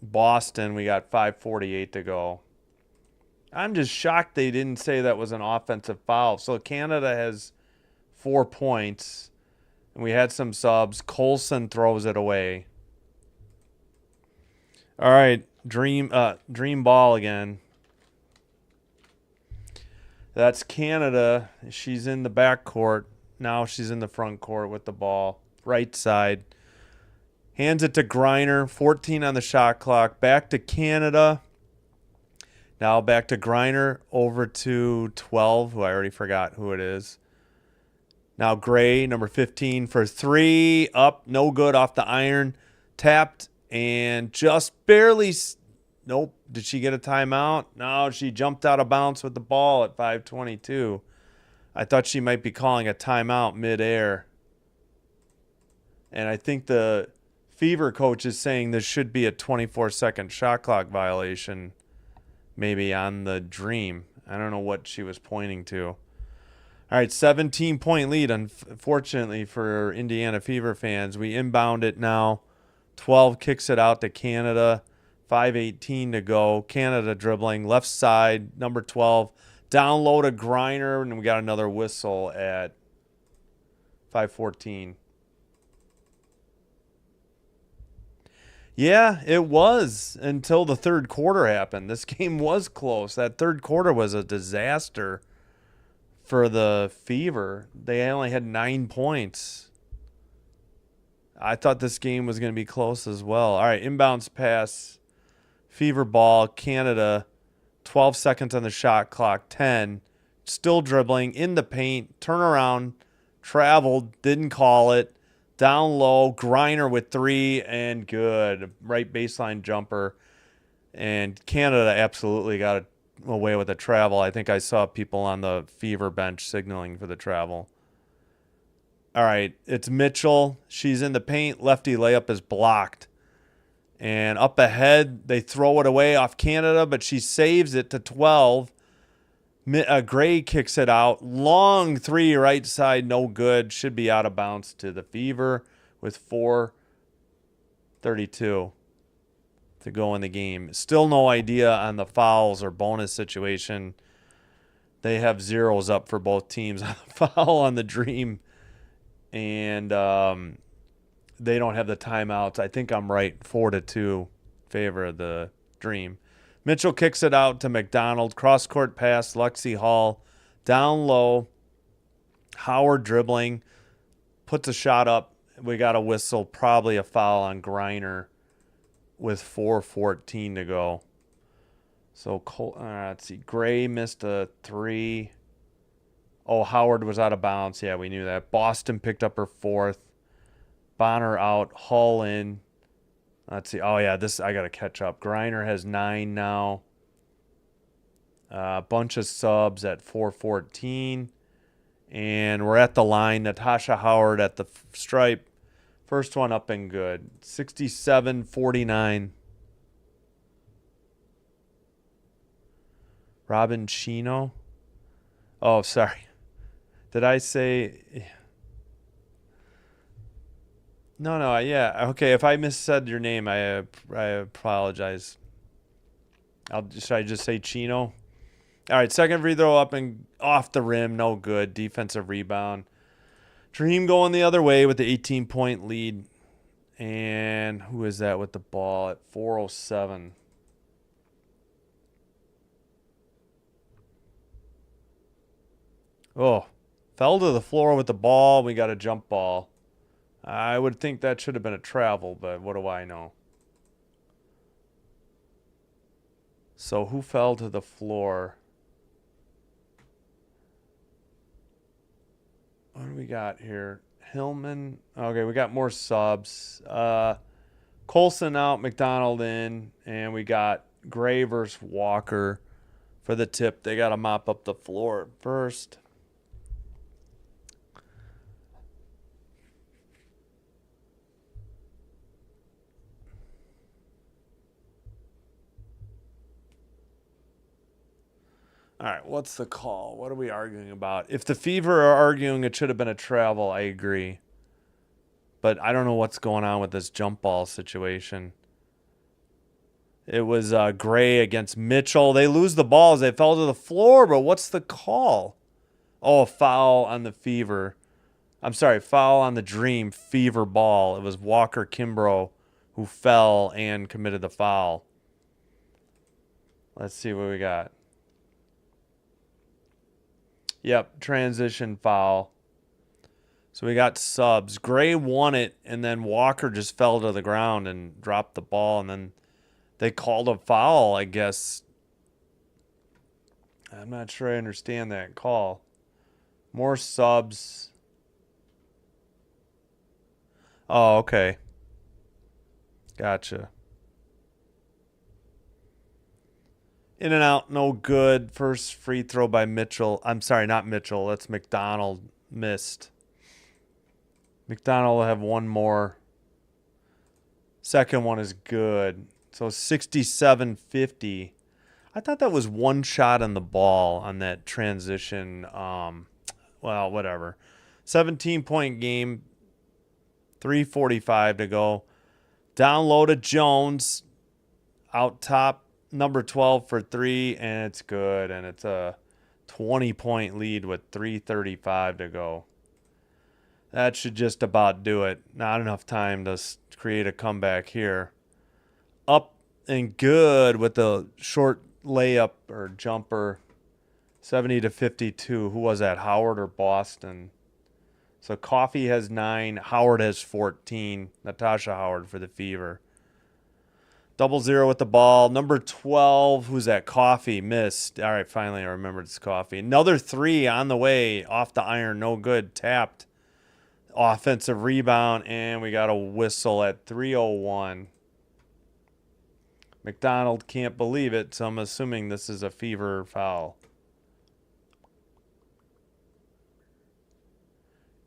Boston. We got 5:48 to go. I'm just shocked they didn't say that was an offensive foul. So Canada has 4 points. And we had some subs. Colson throws it away. All right, dream ball again. That's Canada. She's in the back court. Now she's in the front court with the ball. Right side. Hands it to Griner. 14 on the shot clock. Back to Canada. Now back to Griner. Over to 12, who I already forgot who it is. Now Gray, number 15 for 3. Up, no good off the iron. Tapped and just barely. Nope. Did she get a timeout? No, she jumped out of bounds with the ball at 5:22. I thought she might be calling a timeout midair. And I think the Fever coach is saying there should be a 24-second shot clock violation maybe on the Dream. I don't know what she was pointing to. All right, 17-point lead, unfortunately, for Indiana Fever fans. We inbound it now. 12 kicks it out to Canada. 5:18 to go. Canada dribbling. Left side, number 12. Down low to Griner, and we got another whistle at 5:14. Yeah, it was until the third quarter happened. This game was close. That third quarter was a disaster for the Fever. They only had 9 points. I thought this game was going to be close as well. All right, inbounds pass. Fever ball. Canada. 12 seconds on the shot clock. 10. Still dribbling in the paint. Turnaround. Traveled. Didn't call it. Down low. Griner with 3 and good. Right baseline jumper. And Canada absolutely got away with a travel. I think I saw people on the Fever bench signaling for the travel. All right, it's Mitchell. She's in the paint. Lefty layup is blocked. And up ahead, they throw it away off Canada, but she saves it to 12. Gray kicks it out. Long 3 right side, no good. Should be out of bounds to the Fever with 4:32 to go in the game. Still no idea on the fouls or bonus situation. They have zeros up for both teams on the foul on the Dream. And they don't have the timeouts. I think I'm right. 4-2 favor of the Dream. Mitchell kicks it out to McDonald. Cross-court pass. Lexi Hall. Down low. Howard dribbling. Puts a shot up. We got a whistle. Probably a foul on Griner with 4:14 to go. So, let's see. Gray missed a 3. Oh, Howard was out of bounds. Yeah, we knew that. Boston picked up her 4th. Bonner out. Hull in. Let's see. Oh, yeah, this I got to catch up. Griner has 9 now. A bunch of subs at 4:14. And we're at the line. Natasha Howard at the stripe. First one up and good. 67-49. Robin Chino. Oh, sorry. Did I say... No, yeah. Okay, if I missaid your name, I apologize. Should I just say Chino? All right, second free throw up and off the rim, no good. Defensive rebound. Dream going the other way with the 18-point lead. And who is that with the ball at 4:07? Oh, fell to the floor with the ball. We got a jump ball. I would think that should have been a travel, but what do I know? So who fell to the floor? What do we got here? Hillman. Okay, we got more subs. Colson out, McDonald in, and we got Gray versus Walker for the tip. They got to mop up the floor first. All right, what's the call? What are we arguing about? If the Fever are arguing it should have been a travel, I agree. But I don't know what's going on with this jump ball situation. It was Gray against Mitchell. They lose the balls. They fell to the floor, but what's the call? Oh, foul on the Fever. I'm sorry, foul on the Dream. Fever ball. It was Walker Kimbrough who fell and committed the foul. Let's see what we got. Yep, transition foul. So we got subs. Gray won it, and then Walker just fell to the ground and dropped the ball, and then they called a foul, I guess. I'm not sure I understand that call. More subs. Oh, okay. Gotcha. In and out, no good. First free throw by Mitchell. I'm sorry, not Mitchell. That's McDonald. Missed. McDonald will have one more. Second one is good. So 67-50. I thought that was one shot on the ball on that transition. Well, whatever. 17-point game. 3:45 to go. Down low to Jones. Out top, number 12 for three, and it's good. And it's a 20-point lead with 3:35 to go. That should just about do it. Not enough time to create a comeback here. Up and good with the short layup or jumper. 70-52. Who was that, Howard or Boston? So Coffee has 9. Howard has 14. Natasha Howard for the Fever. 0-0 with the ball. Number 12, who's that? Coffee, missed. All right, finally I remembered it's Coffee. Another 3 on the way. Off the iron, no good. Tapped. Offensive rebound, and we got a whistle at 3:01. McDonald can't believe it, so I'm assuming this is a Fever foul.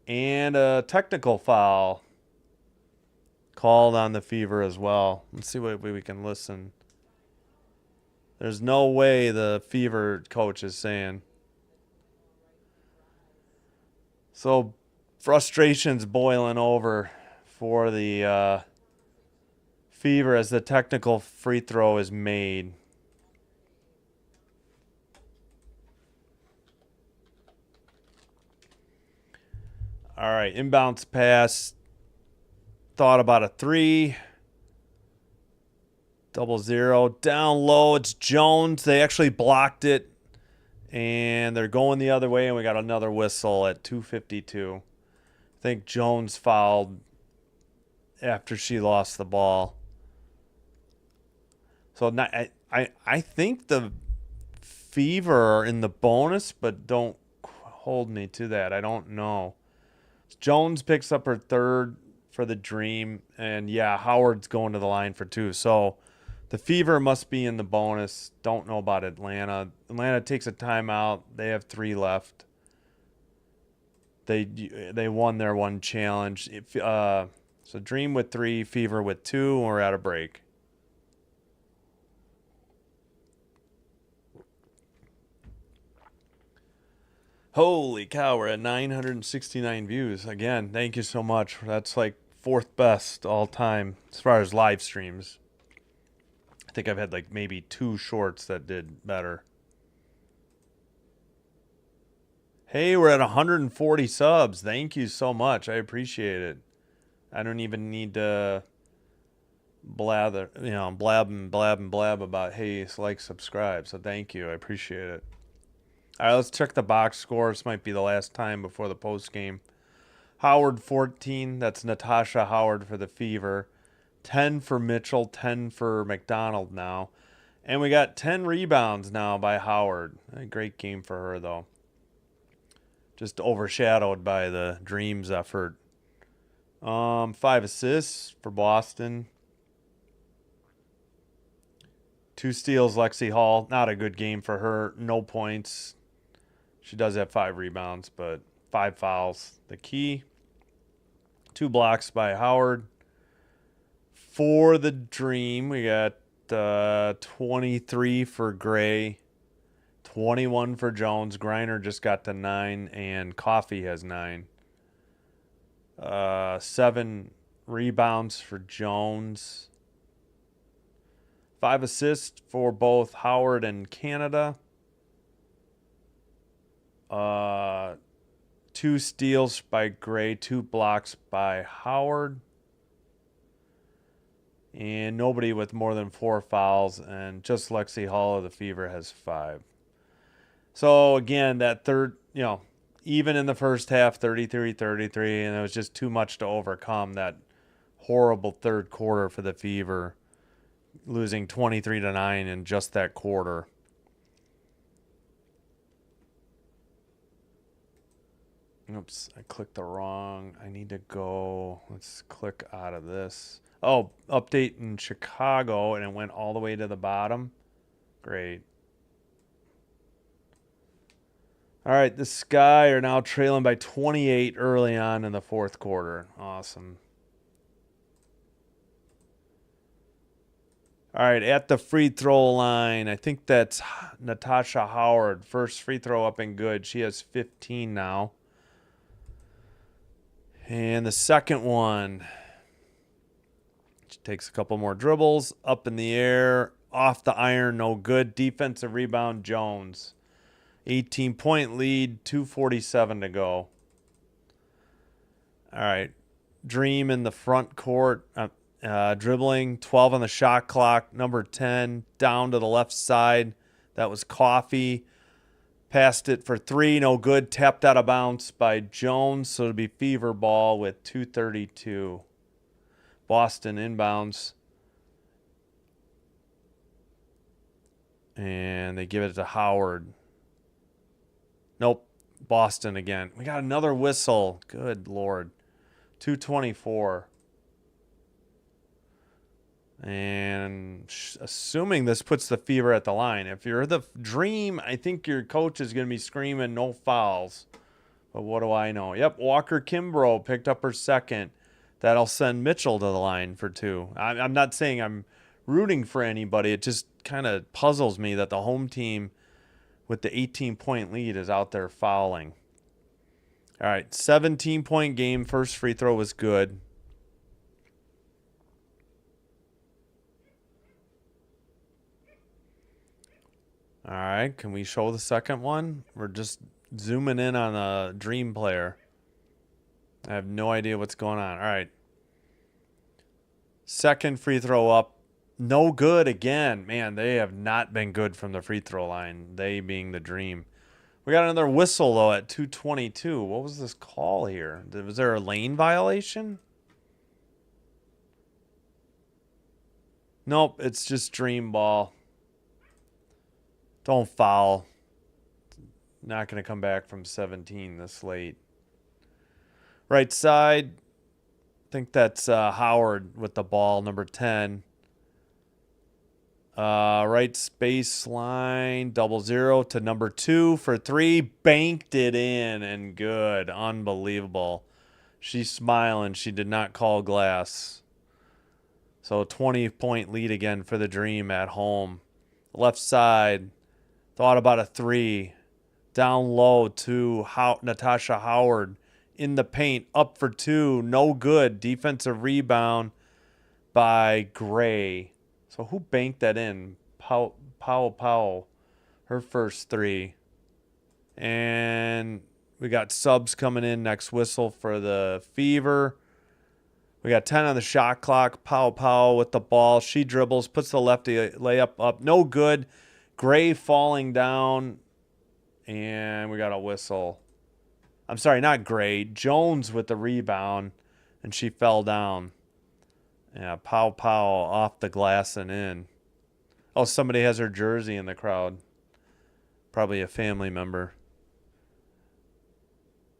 And a technical foul called on the Fever as well. Let's see what we can listen. There's no way the Fever coach is saying. So frustration's boiling over for the Fever as the technical free throw is made. All right, inbounds pass. Thought about a 3. 0-0. Down low, it's Jones. They actually blocked it. And they're going the other way, and we got another whistle at 2:52. I think Jones fouled after she lost the ball. So I think the Fever are in the bonus, but don't hold me to that. I don't know. Jones picks up her third for the Dream, and yeah, Howard's going to the line for 2. So the Fever must be in the bonus. Don't know about Atlanta. Atlanta takes a timeout. They have 3 left. They won their one challenge. So Dream with 3, Fever with 2, and we're at a break. Holy cow, we're at 969 views. Again, thank you so much. That's like 4th best all time as far as live streams. I think I've had like maybe 2 shorts that did better. Hey, we're at 140 subs. Thank you so much. I appreciate it. I don't even need to blab and blab about, hey, like, subscribe. So thank you. I appreciate it. All right, let's check the box score. This might be the last time before the post game. Howard 14. That's Natasha Howard for the Fever. 10 for Mitchell. 10 for McDonald now. And we got 10 rebounds now by Howard. A great game for her, though. Just overshadowed by the Dreams effort. 5 assists for Boston. 2 steals, Lexi Hall. Not a good game for her. No points. She does have 5 rebounds, but 5 fouls. The key. 2 blocks by Howard. For the Dream, we got 23 for Gray. 21 for Jones. Griner just got to 9, and Coffee has 9. 7 rebounds for Jones. 5 assists for both Howard and Canada. 2 steals by Gray, 2 blocks by Howard. And nobody with more than 4 fouls, and just Lexi Hall of the Fever has 5. So, again, that third, even in the first half, 33-33, and it was just too much to overcome that horrible third quarter for the Fever, losing 23-9 in just that quarter. Oops, I clicked the wrong. I need to go. Let's click out of this. Oh, update in Chicago, and it went all the way to the bottom. Great. All right, the Sky are now trailing by 28 early on in the fourth quarter. Awesome. All right, at the free throw line, I think that's Natasha Howard. First free throw up and good. She has 15 now. And the second one, she takes a couple more dribbles, up in the air, off the iron, no good. Defensive rebound, Jones. 18-point lead, 2:47 to go. All right, Dream in the front court, dribbling, 12 on the shot clock, number 10, down to the left side. That was Coffee. Passed it for 3, no good. Tapped out of bounds by Jones, so it'll be Fever ball with 2:32. Boston inbounds. And they give it to Howard. Nope. Boston again. We got another whistle. Good Lord. 2:24. And assuming this puts the Fever at the line. If you're the Dream, I think your coach is going to be screaming no fouls. But what do I know? Yep, Walker Kimbrough picked up her second. That'll send Mitchell to the line for 2. I'm not saying I'm rooting for anybody. It just kind of puzzles me that the home team with the 18-point lead is out there fouling. All right, 17-point game. First free throw was good. All right, can we show the second one? We're just zooming in on a Dream player. I have no idea what's going on. All right. Second free throw up. No good again. Man, they have not been good from the free throw line, they being the Dream. We got another whistle, though, at 2:22. What was this call here? Was there a lane violation? Nope, it's just Dream ball. Don't foul. Not going to come back from 17 this late. Right side, I think that's Howard with the ball, number 10. Right space line, 0-0 to number 2 for 3. Banked it in and good. Unbelievable. She's smiling. She did not call glass. So 20-point lead again for the Dream at home. Left side, thought about a 3. Down low to Natasha Howard in the paint. Up for 2. No good. Defensive rebound by Gray. So who banked that in? Powell. Her first 3. And we got subs coming in. Next whistle for the Fever. We got 10 on the shot clock. Powell with the ball. She dribbles. Puts the lefty layup up. No good. Gray falling down. And we got a whistle. I'm sorry, not Gray. Jones with the rebound. And she fell down. Yeah, Powell off the glass and in. Oh, somebody has her jersey in the crowd. Probably a family member.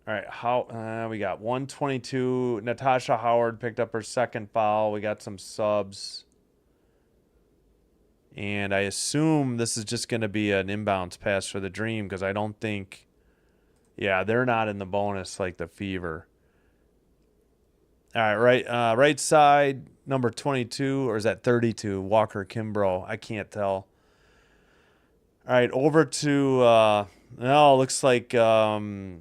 All right, we got 1:22. Natasha Howard picked up her second foul. We got some subs. And I assume this is just going to be an inbounds pass for the Dream because I don't think, they're not in the bonus like the Fever. All right, right side, number 22, or is that 32? Walker Kimbrough. I can't tell. All right, over to no, looks like Coffee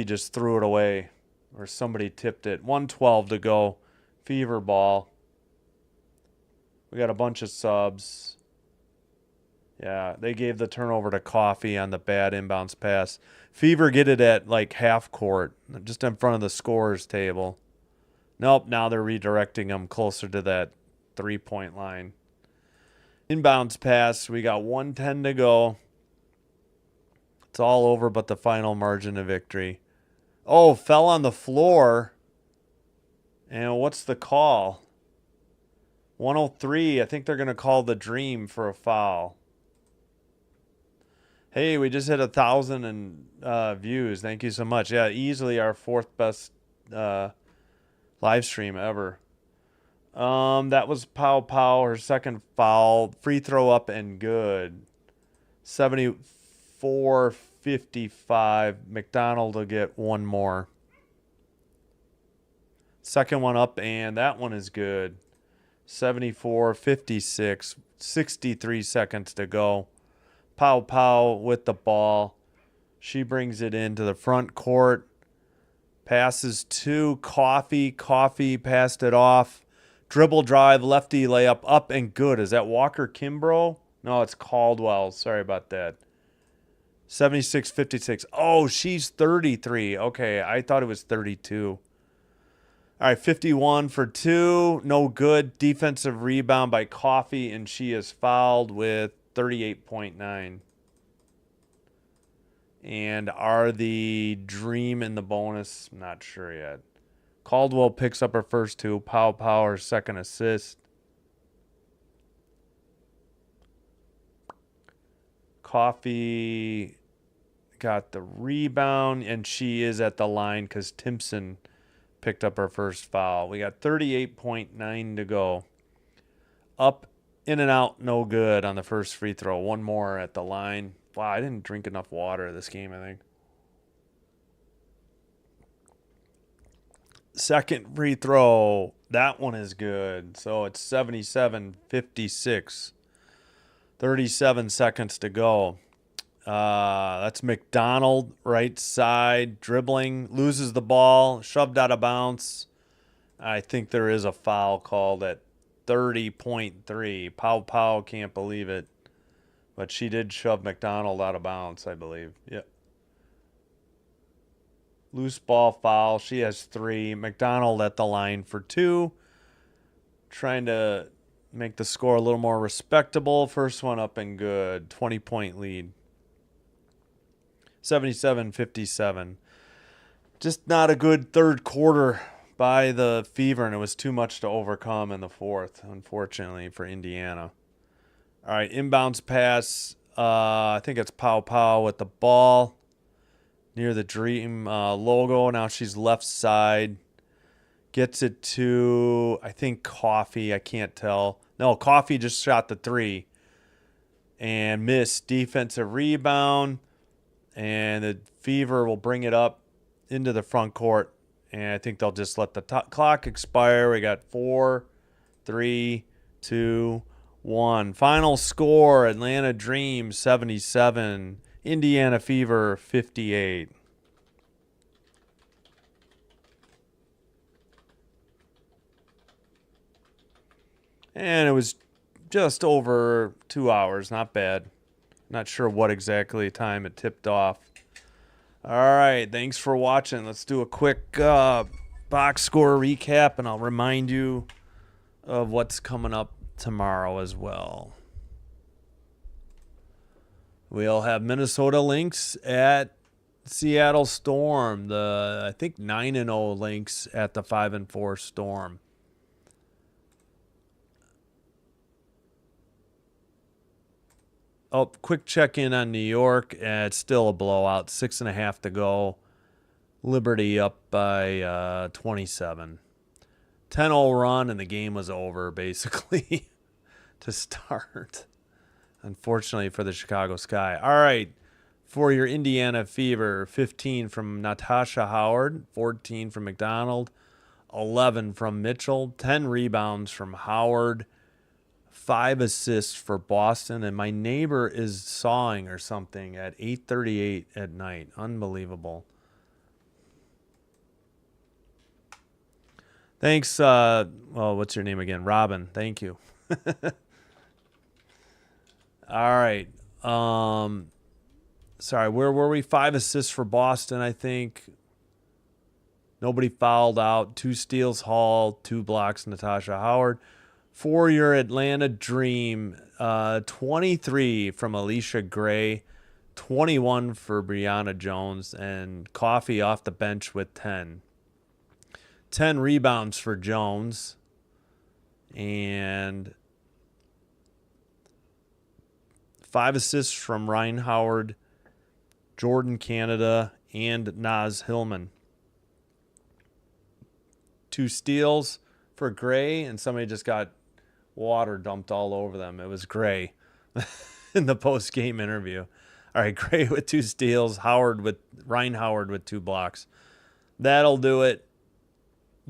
just threw it away, or somebody tipped it. 112 to go. Fever ball. We got a bunch of subs. Yeah, they gave the turnover to Coffee on the bad inbounds pass. Fever get it at like half court, just in front of the scorers table. Nope, now they're redirecting them closer to that 3-point line. Inbounds pass, we got 110 to go. It's all over but the final margin of victory. Oh, fell on the floor. And what's the call? 103. I think they're going to call the Dream for a foul. Hey, we just hit 1,000 views. Thank you so much. Yeah, easily our fourth best live stream ever. That was Pow Pow, her second foul. Free throw up and good. 74-55. McDonald will get one more. Second one up, and that one is good. 74-56. 63 seconds to go. Pow Pow with the ball. She brings it into the front court. Passes to Coffee. Coffee passed it off. Dribble drive, lefty layup, up and good. Is that Walker Kimbrough? No, it's Caldwell. Sorry about that. 76-56. Oh, she's 33. Okay, I thought it was 32. All right, 51 for two. No good. Defensive rebound by Coffee, and she is fouled with 38.9. And are the Dream in the bonus? Not sure yet. Caldwell picks up her first two. Pow Pow her second assist. Coffee got the rebound, and she is at the line because Timpson picked up her first foul. We got 38.9 to go. Up, in and out, no good on the first free throw. One more at the line. Wow, I didn't drink enough water this game, I think. Second free throw. That one is good. So it's 77-56. 37 seconds to go. That's McDonald, right side, dribbling, loses the ball, shoved out of bounds. I think there is a foul called at 30.3. Pow Pow can't believe it. But she did shove McDonald out of bounds, I believe. Yep. Loose ball foul. She has 3. McDonald at the line for 2. Trying to make the score a little more respectable. First one up and good. 20-point lead. 77-57. Just not a good third quarter by the Fever, and it was too much to overcome in the fourth, unfortunately, for Indiana. All right, inbounds pass. I think it's Pow Pow with the ball near the Dream logo. Now she's left side. Gets it to, I think, Coffee. I can't tell. No, Coffee just shot the 3 and missed. Defensive rebound. And the Fever will bring it up into the front court. And I think they'll just let the clock expire. We got 4, 3, 2, 1. Final score, Atlanta Dream 77. Indiana Fever 58. And it was just over 2 hours. Not bad. Not sure what exactly time it tipped off. All right. Thanks for watching. Let's do a quick box score recap, and I'll remind you of what's coming up tomorrow as well. We'll have Minnesota Lynx at Seattle Storm. The, I think, 9-0 Lynx at the 5-4 Storm. Oh, quick check-in on New York. It's still a blowout. 6.5 to go. Liberty up by 27. 10-0 run, and the game was over, basically, to start. Unfortunately for the Chicago Sky. All right, for your Indiana Fever, 15 from Natasha Howard, 14 from McDonald, 11 from Mitchell, 10 rebounds from Howard, 5 assists for Boston, and my neighbor is sawing or something at 8:38 at night. Unbelievable. Thanks. Well, what's your name again? Robin. Thank you. All right. Sorry, where were we? 5 assists for Boston, I think. Nobody fouled out. 2 steals, Hall. 2 blocks, Natasha Howard. For your Atlanta Dream, 23 from Alicia Gray, 21 for Brianna Jones, and Coffee off the bench with 10. 10 rebounds for Jones, and 5 assists from Ryan Howard, Jordan Canada, and Naz Hillman. 2 steals for Gray, and somebody just got water dumped all over them. It was Gray in the post-game interview. All right, Gray with 2 steals, Ryan Howard with 2 blocks. That'll do it.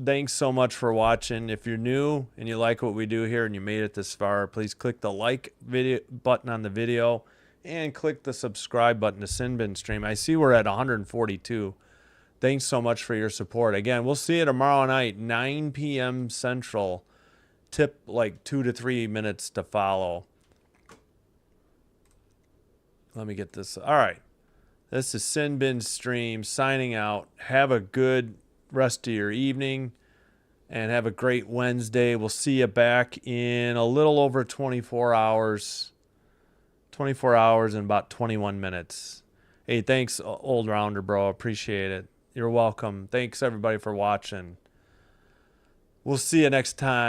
Thanks so much for watching. If you're new and you like what we do here and you made it this far, please click the like button on the video and click the subscribe button to Sinbin Stream. I see we're at 142. Thanks so much for your support. Again, we'll see you tomorrow night, 9 p.m. Central. Tip like 2 to 3 minutes to follow. Let me get this. All right. This is Sinbin Stream signing out. Have a good rest of your evening and have a great Wednesday. We'll see you back in a little over 24 hours. 24 hours and about 21 minutes. Hey, thanks, Old Rounder, bro. Appreciate it. You're welcome. Thanks, everybody, for watching. We'll see you next time.